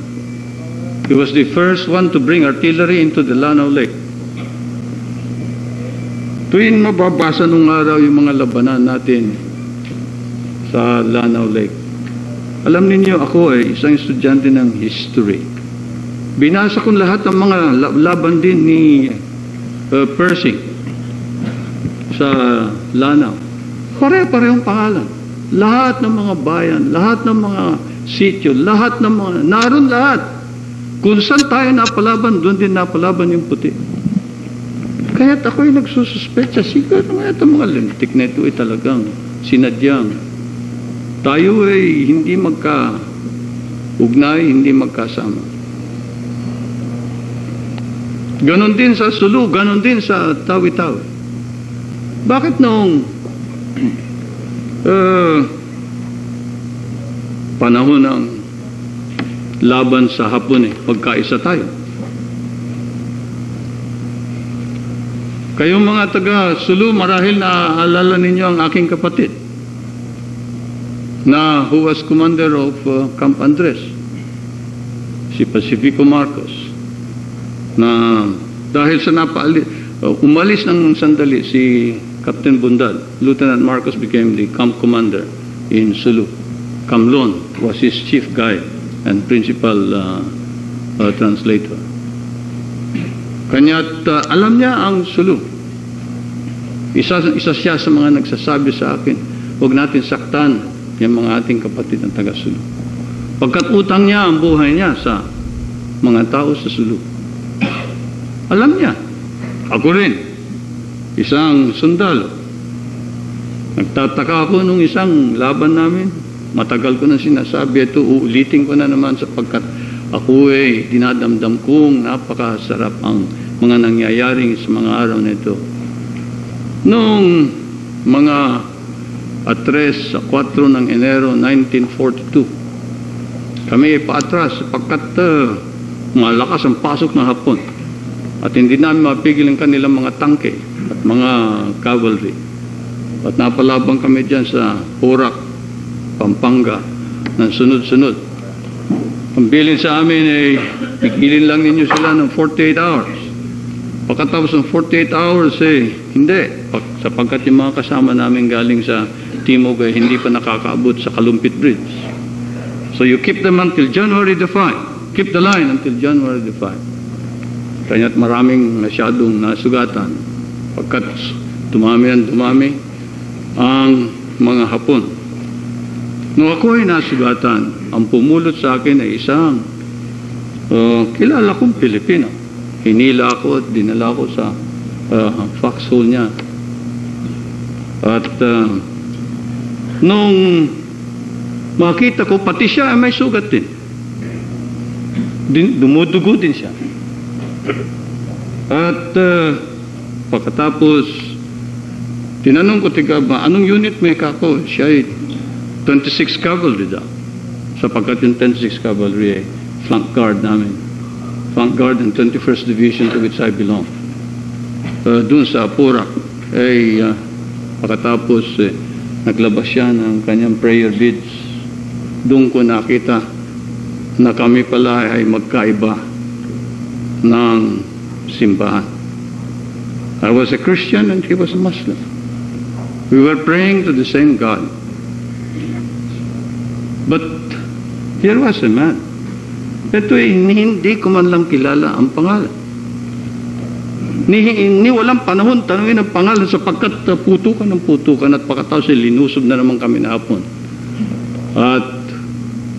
Speaker 2: He was the first one to bring artillery into the Lanao Lake. Tuwing mababasa nung araw yung mga labanan natin sa Lanao Lake, alam ninyo ako isang estudyante ng history. Binasa ko lahat ng mga laban din ni Persing sa Lanao. Pare-parehong pangalan. Lahat ng mga bayan, lahat ng mga sityo, lahat ng mga, naroon lahat. Kung saan tayo napalaban, doon din napalaban yung puti. Kaya't ako'y nagsususpetsa, siguro nga itong mga lintik na ito ay talagang sinadyang. Tayo ay hindi magka-ugnay, hindi magkasama. Ganon din sa Sulu, ganon din sa Tawi-Tawi. Bakit noong panahon ng laban sa Hapon pagkaisa tayo? Kayong mga taga Sulu, marahil naaalala ninyo ang aking kapatid na who was commander of Camp Andres, si Pacifico Marcos, na dahil sa Umalis ng sandali si Captain Bundal. Lieutenant Marcos became the camp commander in Sulu. Kamlon was his chief guide and principal translator. Kanya't alam niya ang Sulu. Isa siya sa mga nagsasabi sa akin, huwag natin saktan yung mga ating kapatid ng taga-Sulu. Pagkat utang niya ang buhay niya sa mga tao sa Sulu. Alam niya. Ako rin. Isang sundalo. Nagtataka ako nung isang laban namin. Matagal ko na sinasabi ito, uulitin ko na naman sapagkat ako dinadamdam kong napakasarap ang mga nangyayaring sa mga araw na ito. Noong mga 3 sa 4 ng Enero 1942, kami ay paatras sapagkat malakas ang pasok ng Hapon at hindi namin mapigil ang kanilang mga tangke at mga cavalry. At napalabang kami dyan sa Porac, Pampanga, ng sunod-sunod. Ang bilin sa amin ay pigilin lang ninyo sila ng 48 hours. Pagkatapos ng 48 hours hindi. Sapagkat yung mga kasama namin galing sa Timog ay hindi pa nakakaabot sa Kalumpit Bridge. So you keep them until January the 5. Keep the line until January the 5. Kanya't maraming masyadong nasugatan. Pagkat dumami ang mga Hapon. Nung ako ay nasugatan, ang pumulot sa akin ay isang kilala kong Pilipino. Hinila ako at dinala ko sa foxhole niya. At nung makita ko, pati siya ay may sugat din. Dumudugo din siya. At pagkatapos, tinanong ko, anong unit may kako? Siya ay 26 Cavalry daw. Sapagkat yung 26 Cavalry ay flank guard namin. Flank guard and 21st Division to which I belong. Doon sa Porac ay pagkatapos naglabas siya ng kanyang prayer beads. Doon ko nakita na kami pala ay magkaiba ng simbahan. I was a Christian and he was a Muslim. We were praying to the same God. But here was a man. Ito hindi ko man lang kilala ang pangalan. Ni walang panahon tanungin ang pangalan sapagkat putukan at pagkatapos linusob na naman kami na Hapon. At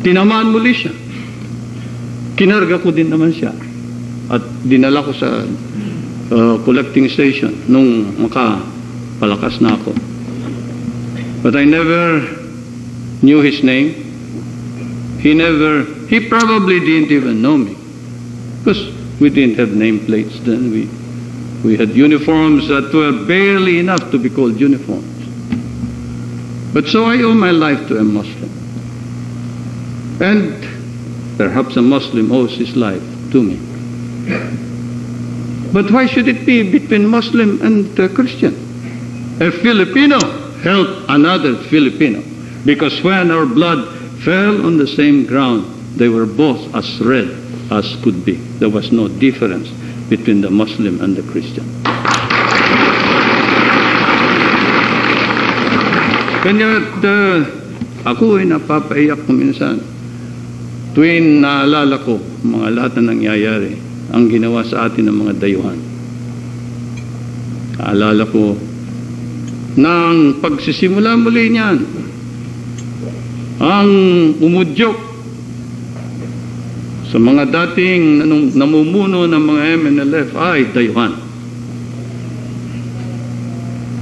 Speaker 2: tinamaan muli siya. Kinarga ko din naman siya. At dinala ko sa collecting station nung makapalakas na ako. But I never knew his name. He probably didn't even know me. Because we didn't have nameplates then. We had uniforms that were barely enough to be called uniforms. But so I owe my life to a Muslim. And perhaps a Muslim owes his life to me. But why should it be between Muslim and Christian? A Filipino helped another Filipino. Because when our blood fell on the same ground, they were both as red as could be. There was no difference between the Muslim and the Christian. Kanya ako ay napapaiyak ko minsan tuwing naalala ko mga lahat na nangyayari ang ginawa sa atin ng mga dayuhan. Naalala ko nang pagsisimula muli niyan ang umudyok sa mga dating namumuno ng mga MNLF ay dayuhan.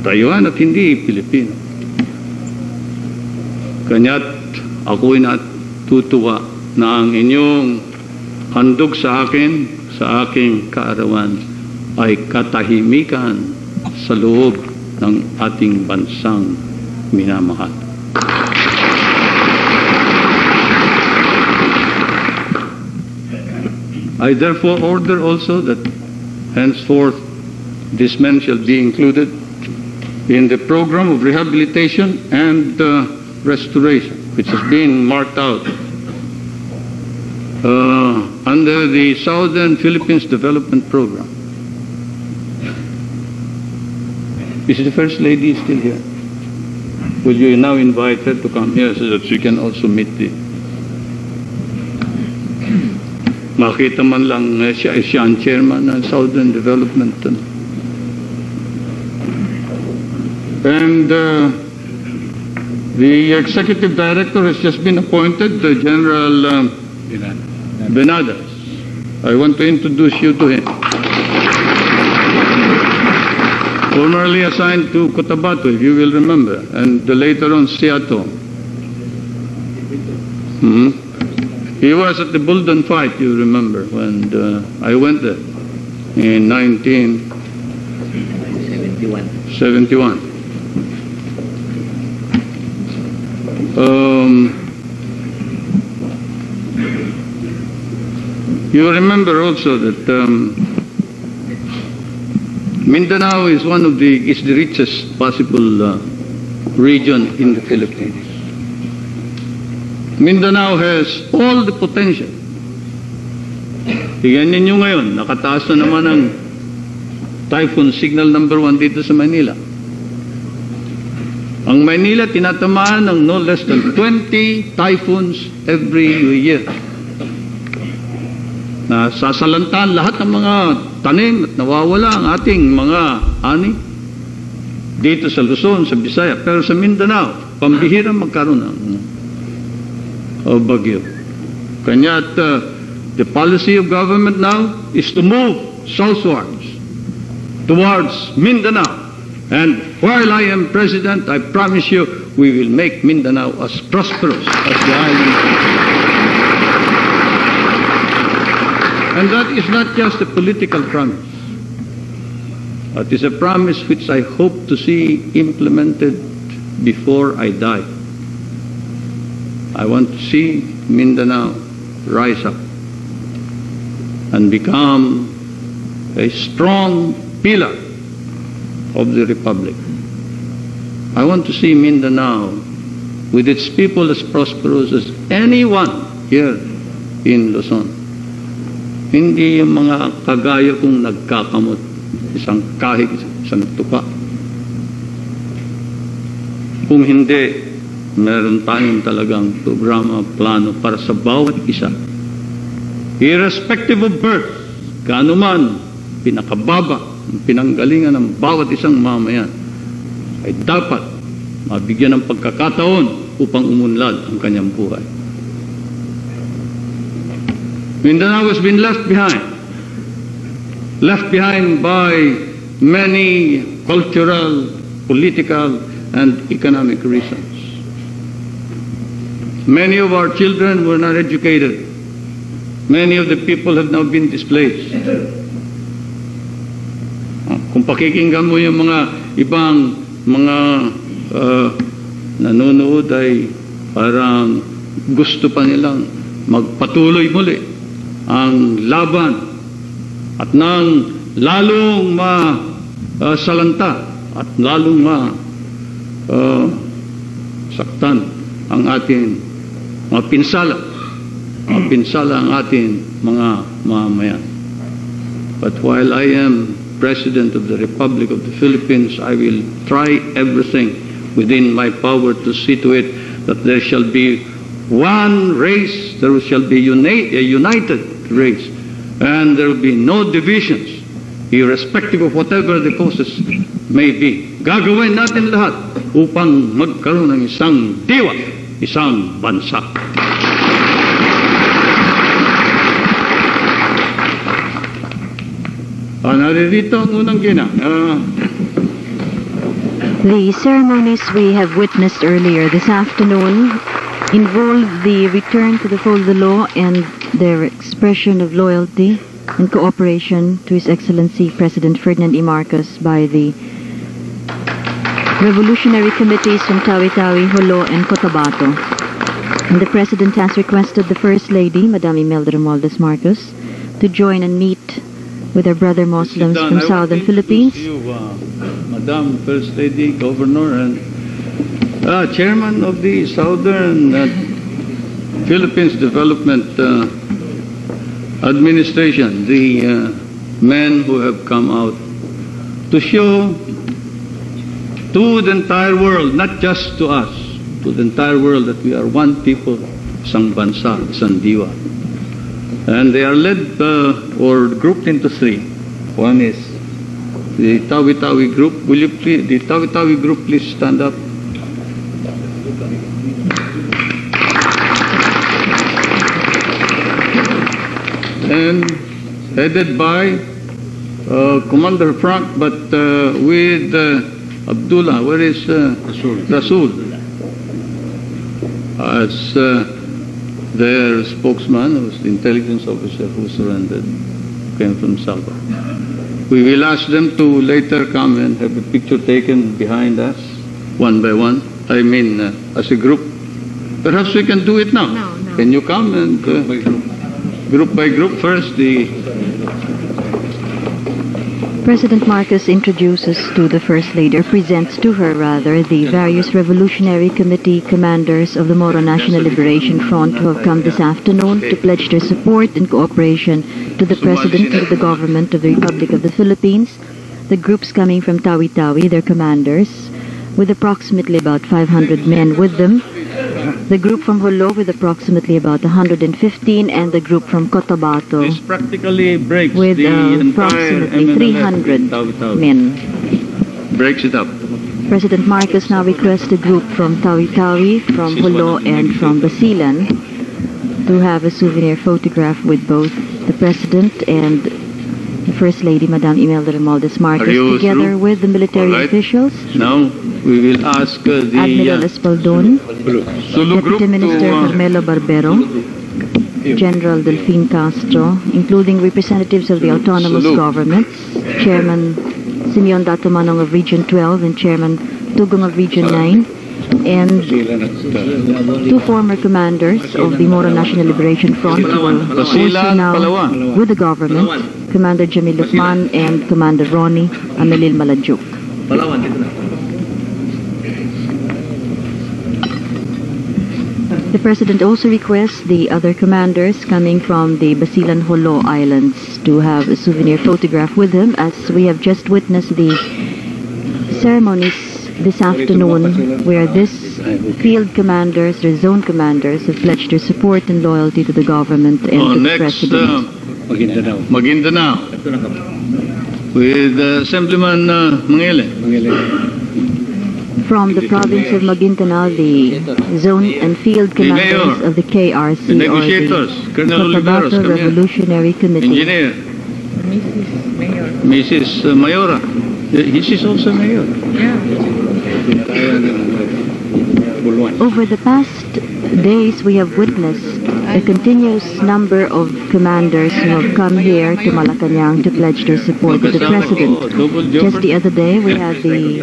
Speaker 2: Dayuhan at hindi Pilipino. Kanya't ako'y natutuwa na ang inyong handog sa akin, sa aking kaarawan, ay katahimikan sa loob ng ating bansang minamahal. I therefore order also that henceforth these men shall be included in the program of rehabilitation and restoration, which has been marked out under the Southern Philippines Development Program. Is the First Lady still here? Will you now invite her to come here so that she can also meet the... Makita man lang siya ang chairman ng Southern Development. And the executive director has just been appointed, General Benadas. I want to introduce you to him. Formerly assigned to Cotabato, if you will remember, and later on Seattle. He was at the Buldan fight, you remember, when I went there in 1971. You remember also that Mindanao is the richest possible region in the Philippines. Mindanao has all the potential. Tingnan ninyo ngayon, nakataas na naman ang typhoon signal number 1 dito sa Manila. Ang Manila tinatamaan ng no less than 20 typhoons every year. Nasasalantaan lahat ng mga tanim at nawawala ang ating mga ani dito sa Luzon, sa Bisaya. Pero sa Mindanao, pambihira magkaroon ng bagyo. Kanya the policy of government now is to move southwards towards Mindanao. And while I am president, I promise you, we will make Mindanao as prosperous as the island. And that is not just a political promise. That is a promise which I hope to see implemented before I die. I want to see Mindanao rise up and become a strong pillar of the Republic. I want to see Mindanao with its people as prosperous as anyone here in Luzon. Hindi yung mga kagaya kong nagkakamot, isang kahig, isang tuka. Kung hindi, meron tayong talagang programa, plano para sa bawat isa. Irrespective of birth, gaano man pinakababa ang pinanggalingan ng bawat isang mamayan, ay dapat mabigyan ng pagkakataon upang umunlad ang kanyang buhay. Mindanao has been left behind by many cultural, political, and economic reasons. Many of our children were not educated. Many of the people have now been displaced. Kung pakikinggan mo yung mga ibang mga nanonood ay parang gusto pa nilang magpatuloy muli ang laban at nang lalong masalanta at lalong saktan ang ating mga pinsala ang ating mga mamamayan. But while I am President of the Republic of the Philippines, I will try everything within my power to see to it that there shall be one race, there shall be a united race, and there will be no divisions, irrespective of whatever the causes may be. Gagawin natin lahat upang magkaroon ng isang diwa, isang bansa. Naririto ang unang gina.
Speaker 1: The ceremonies we have witnessed earlier this afternoon involve the return to the fold of the law and their expression of loyalty and cooperation to His Excellency President Ferdinand E. Marcos by the revolutionary committees from Tawi-Tawi, Jolo, and Cotabato. And the President has requested the First Lady, Madame Imelda Romualdez Marcos, to join and meet with our brother Muslims from Southern Philippines.
Speaker 2: Madam First Lady, Governor, and Chairman of the Southern Philippines Development Administration, the men who have come out to show to the entire world, not just to us, to the entire world, that we are one people, isang bansa, isang diwa. And they are led or grouped into three. One is the Tawi-Tawi group. Will you please, the Tawi-Tawi group, please stand up. And headed by Commander Frank, but with Abdullah, where is Rasul? As their spokesman, who was the intelligence officer who surrendered, came from Salva. We will ask them to later come and have a picture taken behind us, one by one. I mean, as a group. Perhaps we can do it now.
Speaker 1: No.
Speaker 2: Can you come and group by group first?
Speaker 1: President Marcos introduces to the First Lady, or presents to her rather, the various Revolutionary Committee commanders of the Moro National Liberation Front who have come this afternoon to pledge their support and cooperation to the President and the government of the Republic of the Philippines. The groups coming from Tawi-Tawi, their commanders, with approximately about 500 men with them. The group from Jolo with approximately about 115, and the group from Cotabato
Speaker 2: This practically breaks
Speaker 1: with
Speaker 2: the entire
Speaker 1: approximately 300 men.
Speaker 2: Breaks it up.
Speaker 1: President Marcos now requests a group from Tawi-Tawi, from Jolo, and from Basilan to have a souvenir photograph with both the President and the First Lady, Madame Imelda Romualdez Marcos, together with the military officials.
Speaker 2: Now we will ask the
Speaker 1: Admiral Espaldon,
Speaker 2: Sulu group
Speaker 1: Deputy Minister
Speaker 2: to
Speaker 1: Carmelo Barbero, General Delfin Castro, including representatives of the autonomous governments, Chairman Simeon Datumanong of Region 12 and Chairman Tugong of Region 9, and two former commanders of the Moro National Liberation Front who are also now with the government, Commander Jamil Lukman and Commander Ronnie Amelil Malajuk. The President also requests the other commanders coming from the Basilan Jolo Islands to have a souvenir photograph with him, as we have just witnessed the ceremonies this afternoon where this field commanders, their zone commanders, have pledged their support and loyalty to the government and to the President.
Speaker 2: Maguindanao with Assemblyman Mangele.
Speaker 1: From the province of Maguindanao, the zone and field commanders of the KRC,
Speaker 2: the negotiators,
Speaker 1: or the
Speaker 2: Colonel Oliveros,
Speaker 1: Cotabato Revolutionary Committee.
Speaker 2: Engineer, Mrs. Mayora. She's also mayor.
Speaker 1: Over the past days, we have witnessed a continuous number of commanders who have come here to Malacanang to pledge their support to the President. Just the other day, we had the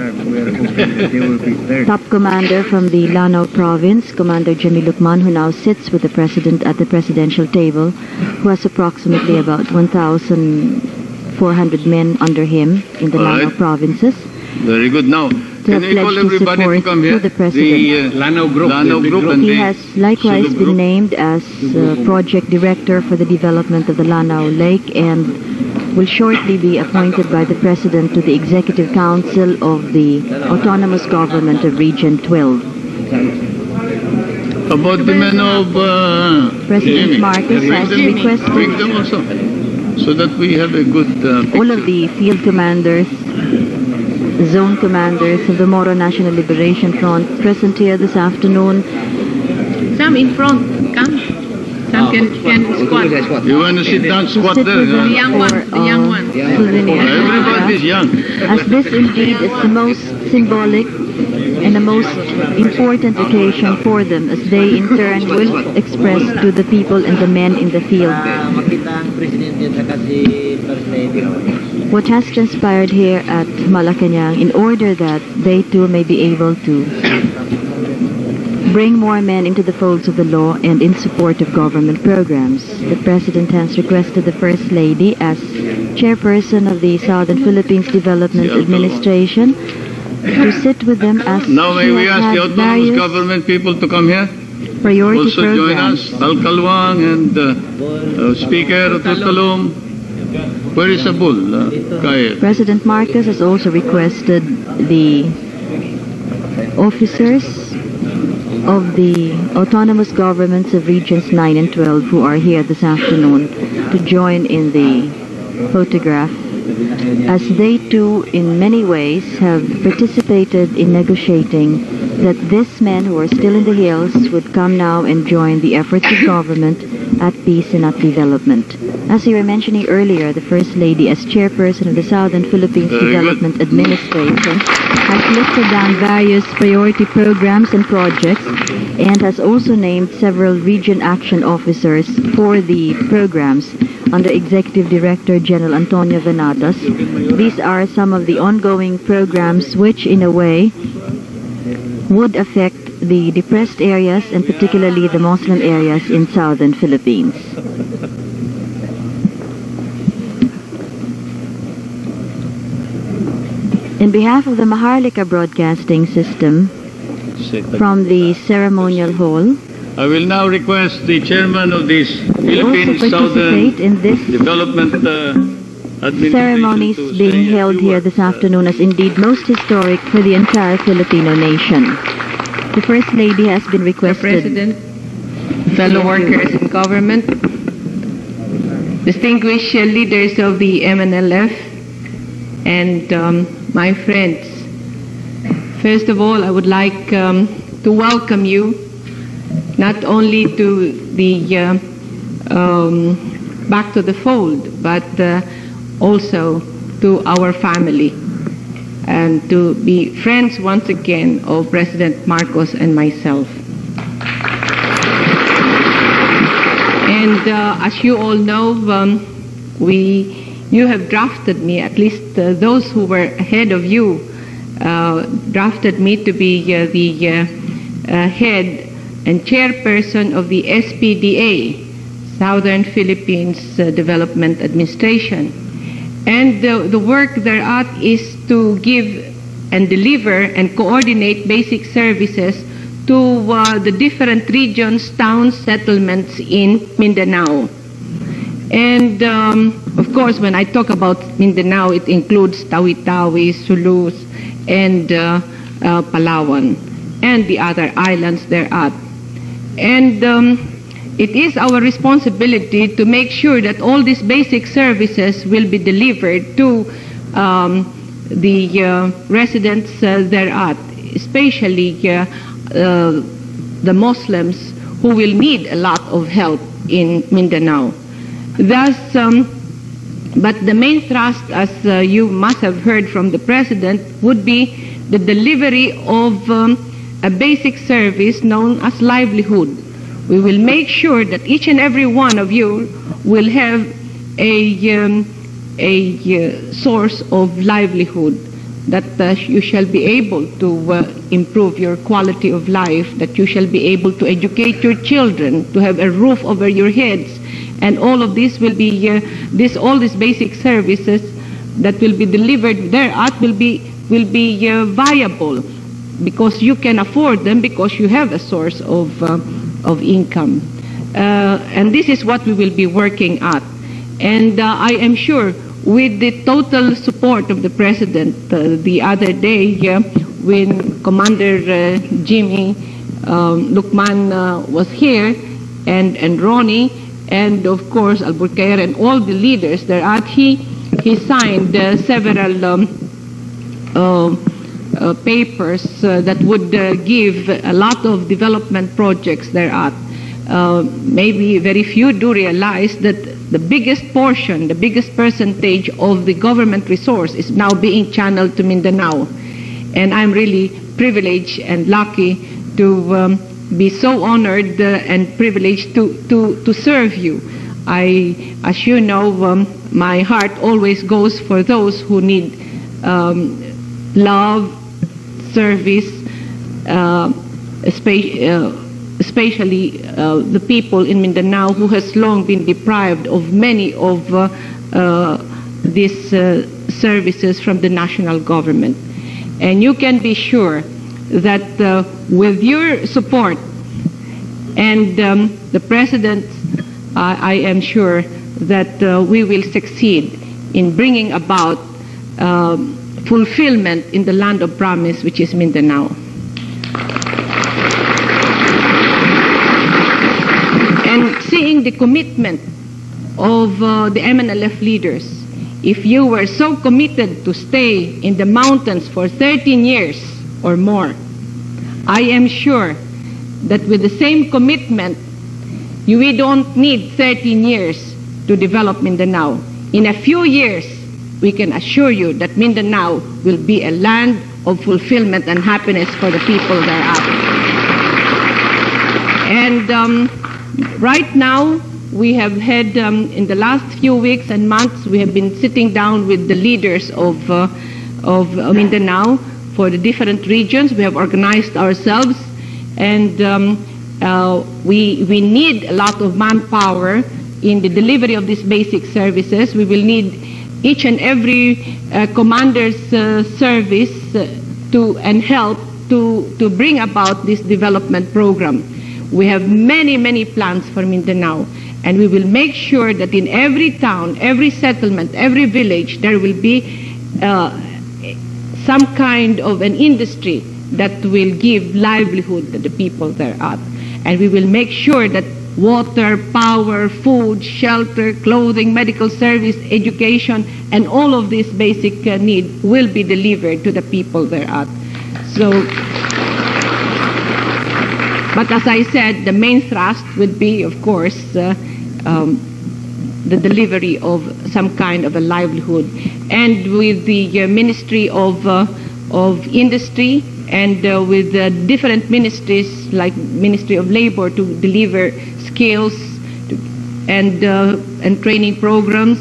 Speaker 1: top commander from the Lanao province, Commander Jamil Lukman, who now sits with the President at the presidential table, who has approximately about 1,400 men under him in the Lanao provinces.
Speaker 2: Very good. Now, can we call everybody to come here?
Speaker 1: The President.
Speaker 2: Lanao group. And
Speaker 1: he has likewise been named as project director for the development of the Lanao Lake and will shortly be appointed by the President to the Executive Council of the Autonomous Government of Region 12.
Speaker 2: About the men of
Speaker 1: President Marcos has requested
Speaker 2: bring them also, so that we have a good
Speaker 1: all of the field commanders, zone commanders of the Moro National Liberation Front present here this afternoon.
Speaker 8: Some in front, come. Some can squat.
Speaker 2: You want to sit down, squat there?
Speaker 8: The young one.
Speaker 2: Everybody's young.
Speaker 1: As this indeed is the most symbolic and the most important occasion for them, as they in turn will express to the people and the men in the field what has transpired here at Malacanang, in order that they too may be able to bring more men into the folds of the law and in support of government programs. The President has requested the First Lady, as chairperson of the Southern Philippines Development Administration, to sit with them as
Speaker 2: now may we ask the autonomous government people to come here?
Speaker 1: Priority
Speaker 2: also
Speaker 1: programs.
Speaker 2: join us, Al Kalwang and Speaker Tutulum. Where is Abul?
Speaker 1: President Marcos has also requested the officers of the autonomous governments of Regions 9 and 12 who are here this afternoon to join in the photograph, as they too in many ways have participated in negotiating that these men who are still in the hills would come now and join the efforts of government at peace and at development. As you were mentioning earlier, the First Lady, as chairperson of the Southern Philippines Development Administration, has listed down various priority programs and projects and has also named several region action officers for the programs under Executive Director General Antonio Venadas. These are some of the ongoing programs which, in a way, would affect the depressed areas and particularly the Muslim areas in southern Philippines. In behalf of the Maharlika Broadcasting System, from the ceremonial hall,
Speaker 2: I will now request the chairman of this Philippine Southern Development Administration
Speaker 1: ceremonies being held here this afternoon as indeed most historic for the entire Filipino nation. The First Lady has been requested.
Speaker 8: President, fellow workers in government, distinguished leaders of the MNLF, and my friends. First of all, I would like to welcome you not only to the back to the fold, but also to our family, and to be friends once again of President Marcos and myself. And as you all know, you have drafted me, at least those who were ahead of you, drafted me to be the head and chairperson of the SPDA, Southern Philippines Development Administration. And the work thereat is to give and deliver and coordinate basic services to the different regions, towns, settlements in Mindanao. And of course, when I talk about Mindanao, it includes Tawi-Tawi, Sulus, and Palawan, and the other islands thereat. And it is our responsibility to make sure that all these basic services will be delivered to the residents thereat, especially the Muslims who will need a lot of help in Mindanao. Thus, but the main thrust, as you must have heard from the President, would be the delivery of a basic service known as livelihood. We will make sure that each and every one of you will have a source of livelihood, that you shall be able to improve your quality of life, that you shall be able to educate your children, to have a roof over your heads, and all of this will be all these basic services that will be delivered thereat will be viable, because you can afford them, because you have a source of income. And this is what we will be working at. And I am sure with the total support of the President, the other day when Commander Jimmy Lukman was here, and Ronnie, and of course Albuquerque and all the leaders thereat, he signed several papers that would give a lot of development projects thereat. Maybe very few do realize that the biggest portion, the biggest percentage of the government resource is now being channeled to Mindanao. And I'm really privileged and lucky to be so honored and privileged to serve you. As you know, my heart always goes for those who need love, service, especially the people in Mindanao who has long been deprived of many of these services from the national government. And you can be sure that with your support and the President, I am sure that we will succeed in bringing about fulfillment in the land of promise, which is Mindanao. And seeing the commitment of the MNLF leaders, if you were so committed to stay in the mountains for 13 years or more, I am sure that with the same commitment, we don't need 13 years to develop Mindanao. In a few years, we can assure you that Mindanao will be a land of fulfillment and happiness for the people thereafter. And right now, we have had, in the last few weeks and months, we have been sitting down with the leaders of Mindanao for the different regions. We have organized ourselves, and we need a lot of manpower in the delivery of these basic services. We will need each and every commander's service and help to bring about this development program. We have many plans for Mindanao, and we will make sure that in every town, every settlement, every village, there will be some kind of an industry that will give livelihood to the people thereof. And we will make sure that water, power, food, shelter, clothing, medical service, education, and all of these basic needs will be delivered to the people thereof. So, but as I said, the main thrust would be, of course, the delivery of some kind of a livelihood. And with the Ministry of Industry and with different ministries like Ministry of Labor to deliver skills and training programs.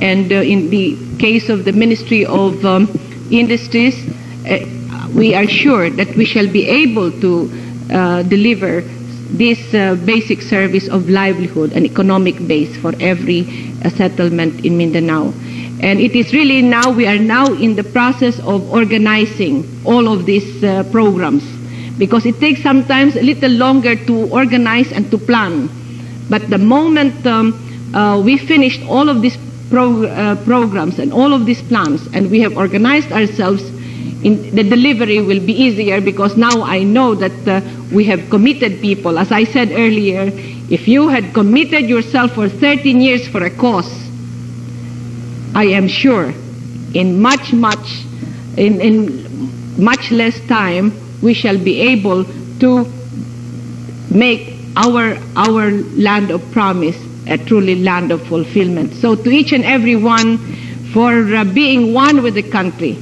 Speaker 8: And in the case of the Ministry of Industries, we are sure that we shall be able to deliver this basic service of livelihood and economic base for every settlement in Mindanao. And it is really now, we are now in the process of organizing all of these programs, because it takes sometimes a little longer to organize and to plan. But the moment we finished all of these programs and all of these plans, and we have organized ourselves, the delivery will be easier, because now I know that we have committed people. As I said earlier, if you had committed yourself for 13 years for a cause, I am sure in much less time we shall be able to make our land of promise a truly land of fulfillment. So to each and every one for being one with the country.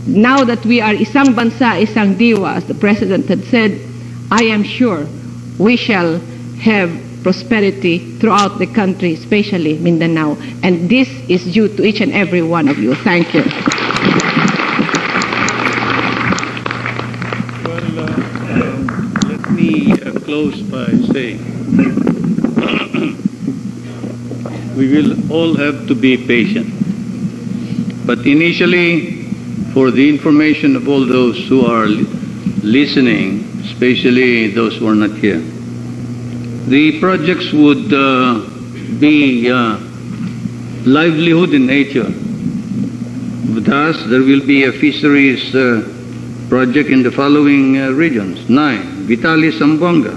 Speaker 8: Now that we are isang bansa, isang diwa, as the President had said, I am sure we shall have prosperity throughout the country, especially Mindanao. And this is due to each and every one of you. Thank you.
Speaker 2: Well, let me close by saying we will all have to be patient. But initially, for the information of all those who are listening, especially those who are not here, the projects would be livelihood in nature. Thus, there will be a fisheries project in the following regions. 9, Vitali Zamboanga,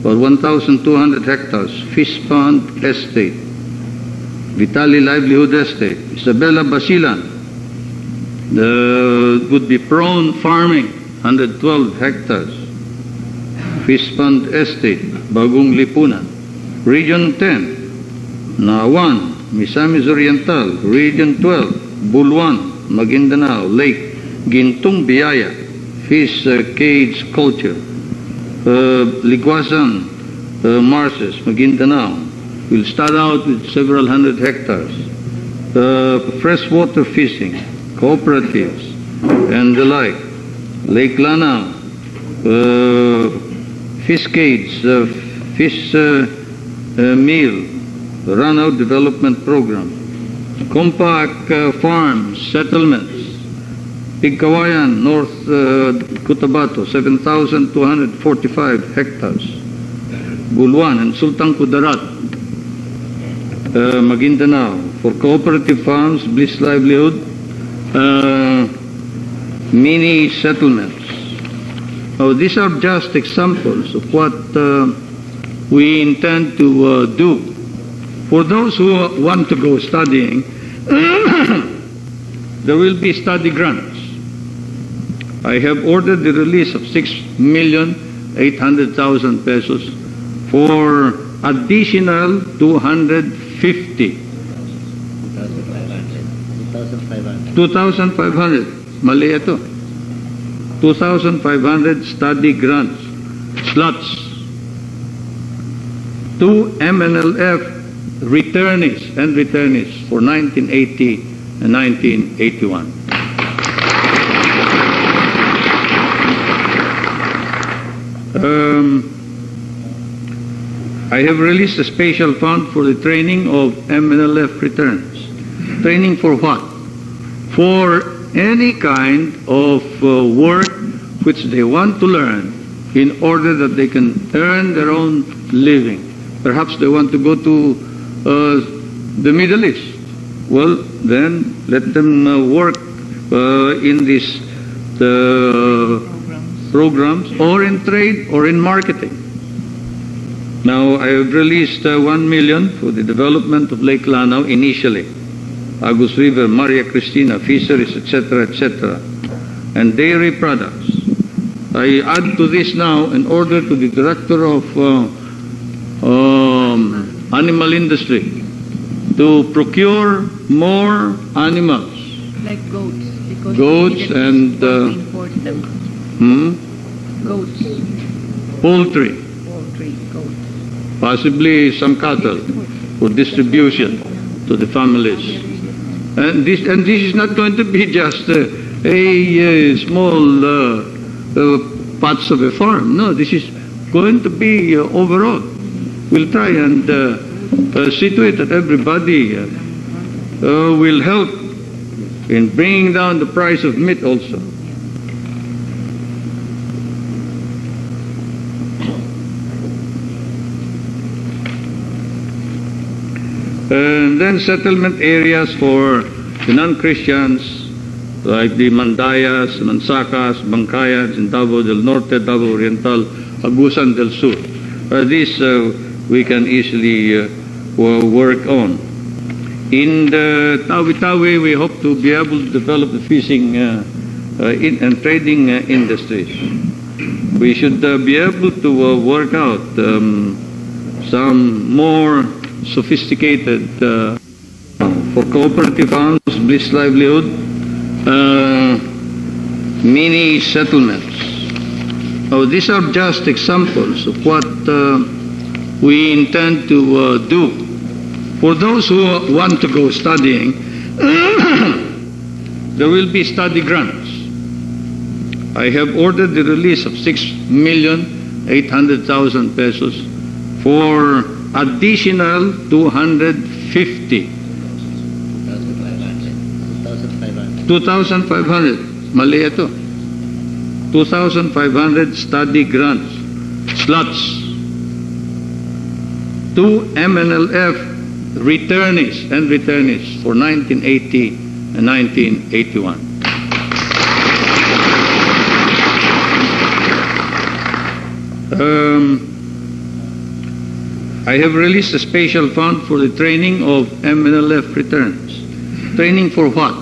Speaker 2: for 1,200 hectares, fish pond estate. Vitali Livelihood Estate. Isabela Basilan, would be prawn farming, 112 hectares. Fish pond estate, Bagong Lipunan. Region 10, Nawan, Misamis Oriental. Region 12, Buluan, Maguindanao. Lake, Gintung Biaya, fish cage culture. Liguasan, marshes, Maguindanao. We'll start out with several hundred hectares. Freshwater fishing, cooperatives, and the like. Lake Lanao, fish cage, fish meal, run-out development program. Compact farms, settlements. Pigkawayan, North Cotabato, 7,245 hectares. Buluan and Sultan Kudarat, Maguindanao, for cooperative farms, Bliss Livelihood, mini settlements. Now, these are just examples of what we intend to do. For those who want to go studying, there will be study grants. I have ordered the release of 6,800,000 pesos for additional 250. 2,500. Mali ito. 2,500 study grants slots to MNLF returnees for 1980 and 1981. I have released a special fund for the training of MNLF returns. Training for what? For any kind of work which they want to learn in order that they can earn their own living. Perhaps they want to go to the Middle East. Well, then let them work in these programs or in trade or in marketing. Now, I have released 1 million for the development of Lake Lanao initially. Agus River, Maria Cristina, fisheries, etc., etc., and dairy products. I add to this now an order to the Director of Animal Industry to procure more animals.
Speaker 8: Like goats. Because
Speaker 2: goats and
Speaker 8: import them. Goats.
Speaker 2: Poultry.
Speaker 8: Goats.
Speaker 2: Possibly some cattle for distribution to the families. And this is not going to be just a small parts of a farm. No, this is going to be overall. We'll try and see to it that everybody will help in bringing down the price of meat also. And then settlement areas for the non-Christians like the Mandayas, Mansakas, Bancayas in Davao del Norte, Davao Oriental, Agusan del Sur. These we can easily work on. In the Tawi-Tawi, we hope to be able to develop the fishing and trading industries. We should be able to work out some more sophisticated for cooperative farms, Bliss Livelihood, mini settlements. Oh, these are just examples of what we intend to do. For those who want to go studying, there will be study grants. I have ordered the release of 6,800,000 pesos for additional 250. 2,500. Mali ito. 2,500 study grants slots to MNLF returnees for 1980 and 1981. I have released a special fund for the training of MNLF returns. Training for what?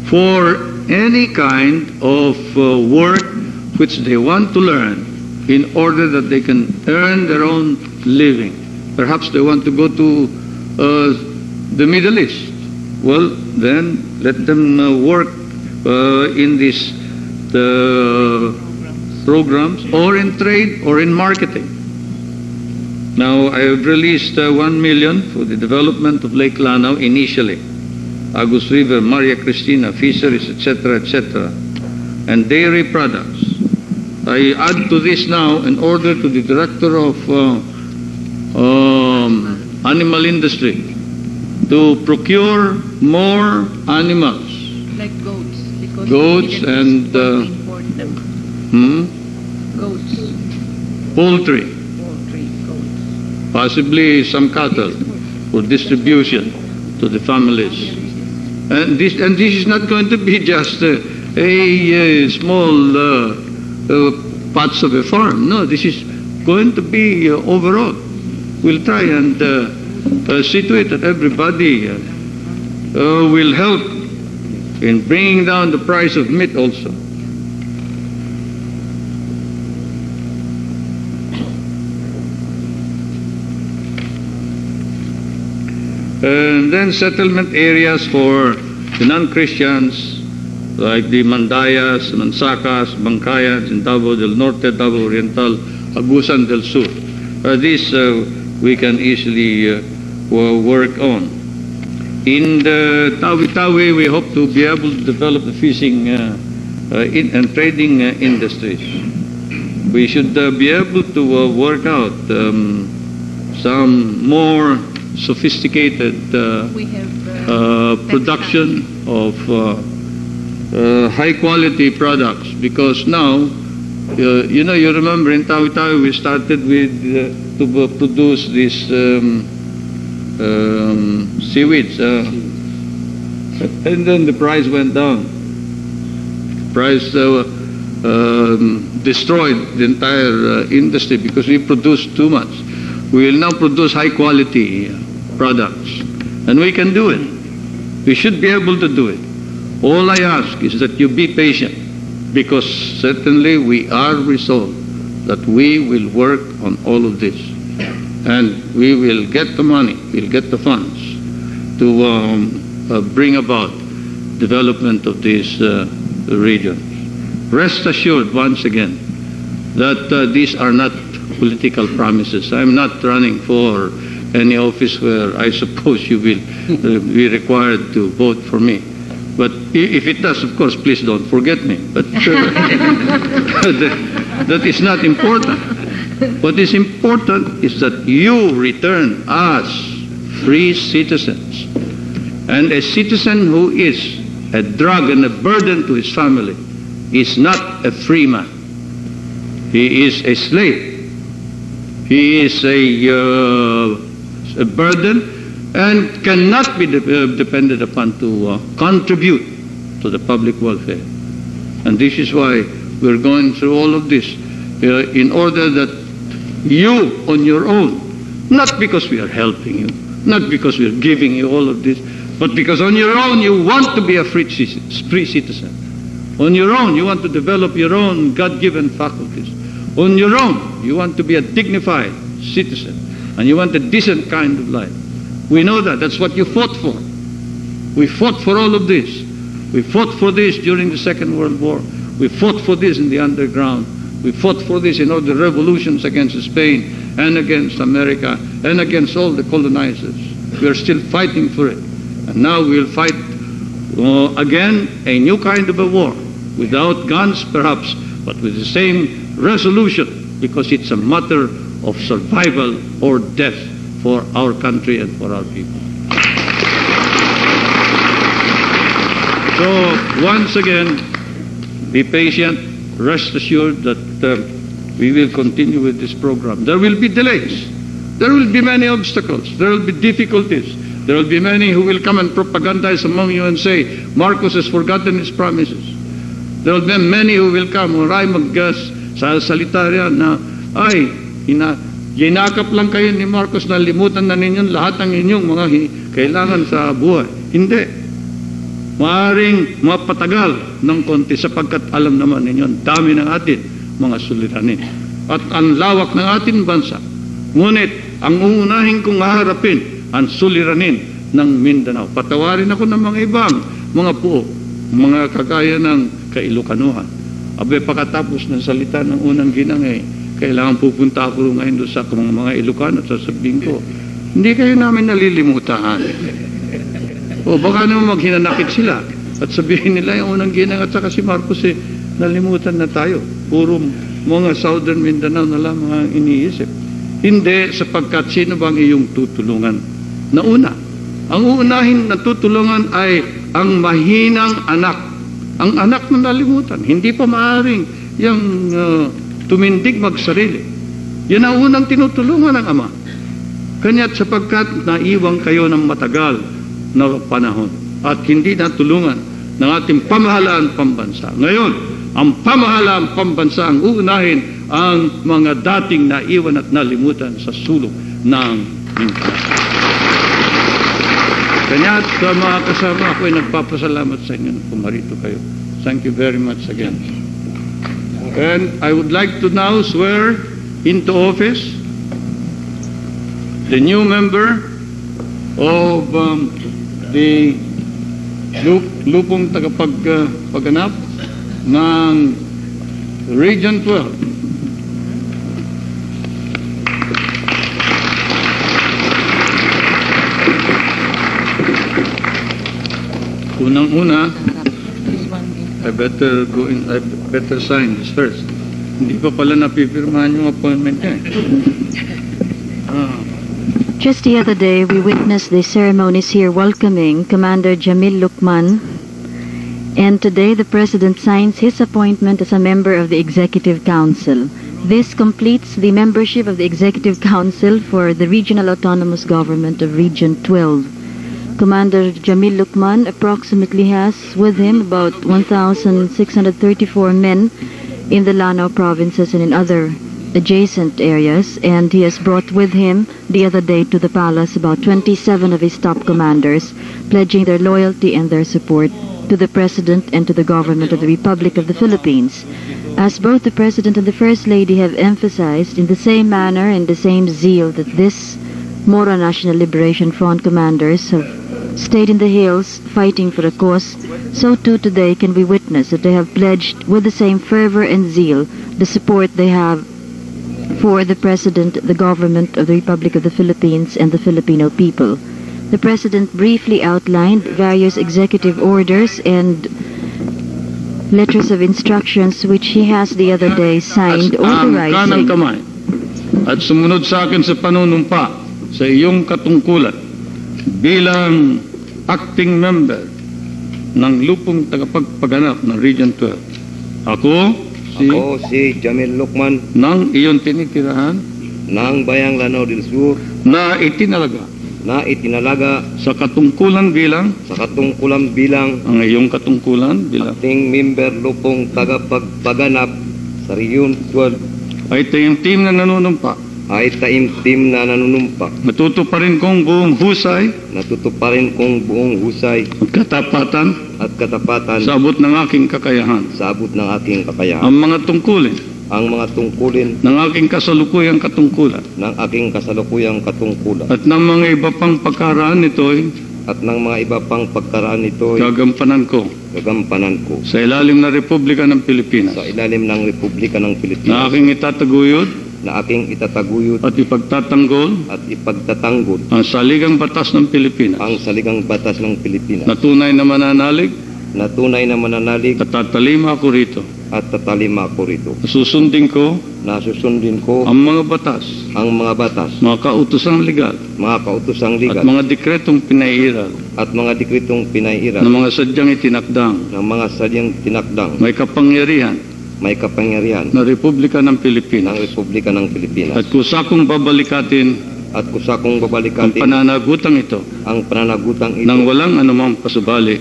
Speaker 2: For any kind of work which they want to learn in order that they can earn their own living. Perhaps they want to go to the Middle East. Well, then let them work in these programs or in trade or in marketing. Now, I have released 1 million for the development of Lake Lanao initially. Agus River, Maria Cristina, fisheries, etc., etc., and dairy products. I add to this now an order to the Director of Animal Industry to procure more animals.
Speaker 8: Like goats. Because
Speaker 2: goats and
Speaker 8: import them. Goats.
Speaker 2: Poultry.
Speaker 8: Goats.
Speaker 2: Possibly some cattle for distribution to the families. And this is not going to be just a small parts of a farm. No, this is going to be overall. We'll try and see to it that everybody will help in bringing down the price of meat also. And then settlement areas for the non-Christians, like the Mandayas, Mansakas, Bangkayans in Davao del Norte, Davao Oriental, Agusan del Sur. This we can easily work on. In the Tawi-Tawi, we hope to be able to develop the fishing and trading industries. We should be able to work out some more sophisticated production of high-quality products, because now, you remember in Tawi-Tawi we started with to produce these seaweeds, and then the price went down. Price destroyed the entire industry because we produced too much. We will now produce high-quality products, and we can do it. We should be able to do it. All I ask is that you be patient, because certainly we are resolved that we will work on all of this, and we will get the money, we'll get the funds to bring about development of these regions. Rest assured once again that these are not political promises. I'm not running for any office where I suppose you will be required to vote for me. But if it does, of course, please don't forget me. But that is not important. What is important is that you return us free citizens. And a citizen who is a drag and a burden to his family is not a free man. He is a slave. He is a burden and cannot be depended upon to contribute to the public welfare. And this is why we're going through all of this, in order that you on your own, not because we are helping you, not because we are giving you all of this, but because on your own you want to be a free citizen. On your own you want to develop your own God-given faculties. On your own you want to be a dignified citizen, and you want a decent kind of life. We know that. That's what you fought for. We fought for all of this. We fought for this during the Second World War. We fought for this in the underground. We fought for this in all the revolutions against Spain and against America and against all the colonizers. We are still fighting for it. And now we'll fight again a new kind of a war, without guns perhaps, but with the same resolution, because it's a matter of survival or death for our country and for our people. So once again, be patient, rest assured that we will continue with this program. There will be delays. There will be many obstacles. There will be difficulties. There will be many who will come and propagandize among you and say, Marcos has forgotten his promises. There will be many who will come, maray mag-salita riyan na, ay, ginakap lang kayo ni Marcos na limutan na ninyo lahat ng inyong mga kailangan sa buhay. Hindi. Maaring mapatagal ng konti sapagkat alam naman ninyo, ang dami ng atin mga suliranin. At ang lawak ng ating bansa. Ngunit, ang uunahin kong haharapin, ang suliranin ng Mindanao. Patawarin ako ng mga ibang mga puo, mga kagaya ng Kailukanuhan. Abe, pagkatapos ng salita ng unang ginangay, kailangan pupunta ako ngayon doon sa mga Ilocano at sasabihin ko, hindi kayo namin nalilimutan. O baka naman maghinanakit sila at sabihin nila yung unang ginang at saka si Marcos nalimutan na tayo. Puro mga Southern Mindanao na lang mga iniisip. Hindi, sapagkat sino bang iyong tutulungan? Nauna, ang uunahin na tutulungan ay ang mahinang anak. Ang anak na nalimutan, hindi pa maaaring yung tumindig magsarili. Yan ang unang tinutulungan ng Ama. Kanya't sapagkat naiwang kayo ng matagal na panahon at hindi natulungan ng ating pamahalaan pambansa. Ngayon, ang pamahalaan pambansa ang uunahin ang mga dating naiwan at nalimutan sa sulok ng Mindanao. Kanya at sa mga kasama ako ay nagpapasalamat sa inyo na pumarito kayo. Thank you very much again. And I would like to now swear into office the new member of the lupong tagapagganap ng Region 12. Unang-una, I better sign this first. Hindi pa pala napipirmahan yung appointment niya.
Speaker 1: Just the other day, we witnessed the ceremonies here welcoming Commander Jamil Lukman, and today the President signs his appointment as a member of the Executive Council. This completes the membership of the Executive Council for the Regional Autonomous Government of Region 12. Commander Jamil Lukman approximately has with him about 1,634 men in the Lanao provinces and in other adjacent areas, and he has brought with him the other day to the palace about 27 of his top commanders, pledging their loyalty and their support to the President and to the government of the Republic of the Philippines. As both the President and the First Lady have emphasized in the same manner and the same zeal that this Moro National Liberation Front commanders have stayed in the hills fighting for a cause, so too today can we witness that they have pledged with the same fervor and zeal the support they have for the President, the government of the Republic of the Philippines, and the Filipino people. The President briefly outlined various executive orders and letters of instructions which he has the other day signed authorizing
Speaker 2: kanang kamay at sumunod sa akin sa panunumpa sa iyong katungkulan bilang acting member ng lupong tagapagpaganap ng Region 12. Ako si Jamil Lukman ng iyong tinitirahan
Speaker 9: ng Bayang Lanao del Sur
Speaker 2: na itinalaga sa katungkulan bilang ang iyong katungkulan bilang
Speaker 9: acting member lupong tagapagpaganap sa Region 12
Speaker 2: ay tayong team na nanunumpa natutuparin kong buong husay at katapatan sa abot ng aking kakayahan ang mga tungkulin ng aking kasalukuyang katungkulan at ng mga iba pang pagkaraan nito'y gagampanan ko sa ilalim ng Republika ng Pilipinas na aking itataguyod at ipagtatanggol ang saligang batas ng Pilipinas na tunay na mananalig at tatalima ako rito susundin ko ang mga batas mga kautosang legal at mga dekretong pinairal na mga sadyang itinakdang may kapangyarihan na Republika ng Pilipinas at kusakong babalikatin ang pananagutang ito nang walang anumang pasubali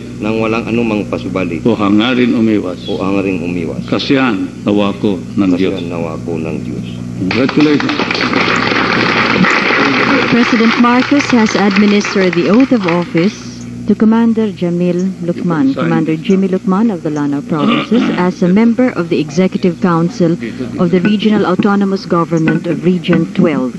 Speaker 2: o hangarin umiwas kasiyahan nawa ko ng Diyos. Congratulations.
Speaker 1: President Marcos has administered the oath of office to Commander Jamil Lukman, Commander Jimmy Lukman of the Lanao provinces, as a member of the Executive Council of the Regional Autonomous Government of Region 12.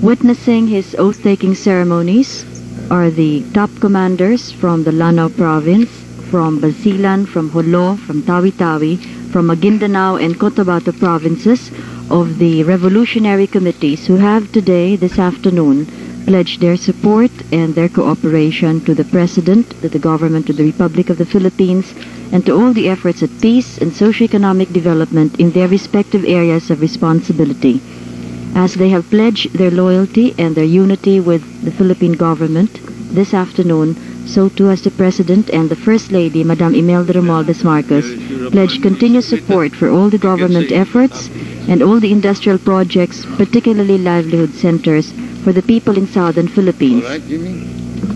Speaker 1: Witnessing his oath-taking ceremonies are the top commanders from the Lanao province, from Basilan, from Jolo, from Tawi-Tawi, from Maguindanao and Cotabato provinces of the revolutionary committees who have today, this afternoon, pledged their support and their cooperation to the President, to the government of the Republic of the Philippines, and to all the efforts at peace and socio-economic development in their respective areas of responsibility. As they have pledged their loyalty and their unity with the Philippine government this afternoon, so too has the President and the First Lady, Madam Imelda Romualdez Marcos, pledged continuous support for all the government efforts and all the industrial projects, particularly livelihood centers, for the people in southern Philippines.
Speaker 2: All right, Jimmy.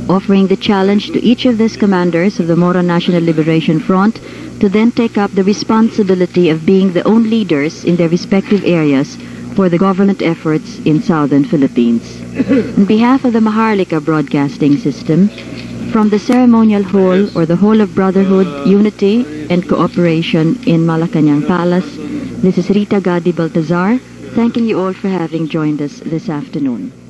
Speaker 1: offering the challenge to each of these commanders of the Moro National Liberation Front to then take up the responsibility of being the own leaders in their respective areas for the government efforts in southern Philippines. On behalf of the Maharlika Broadcasting System, from the ceremonial hall or the Hall of Brotherhood, Unity, and Cooperation in Malacanang Palace, this is Rita Gadi Baltazar, thanking you all for having joined us this afternoon.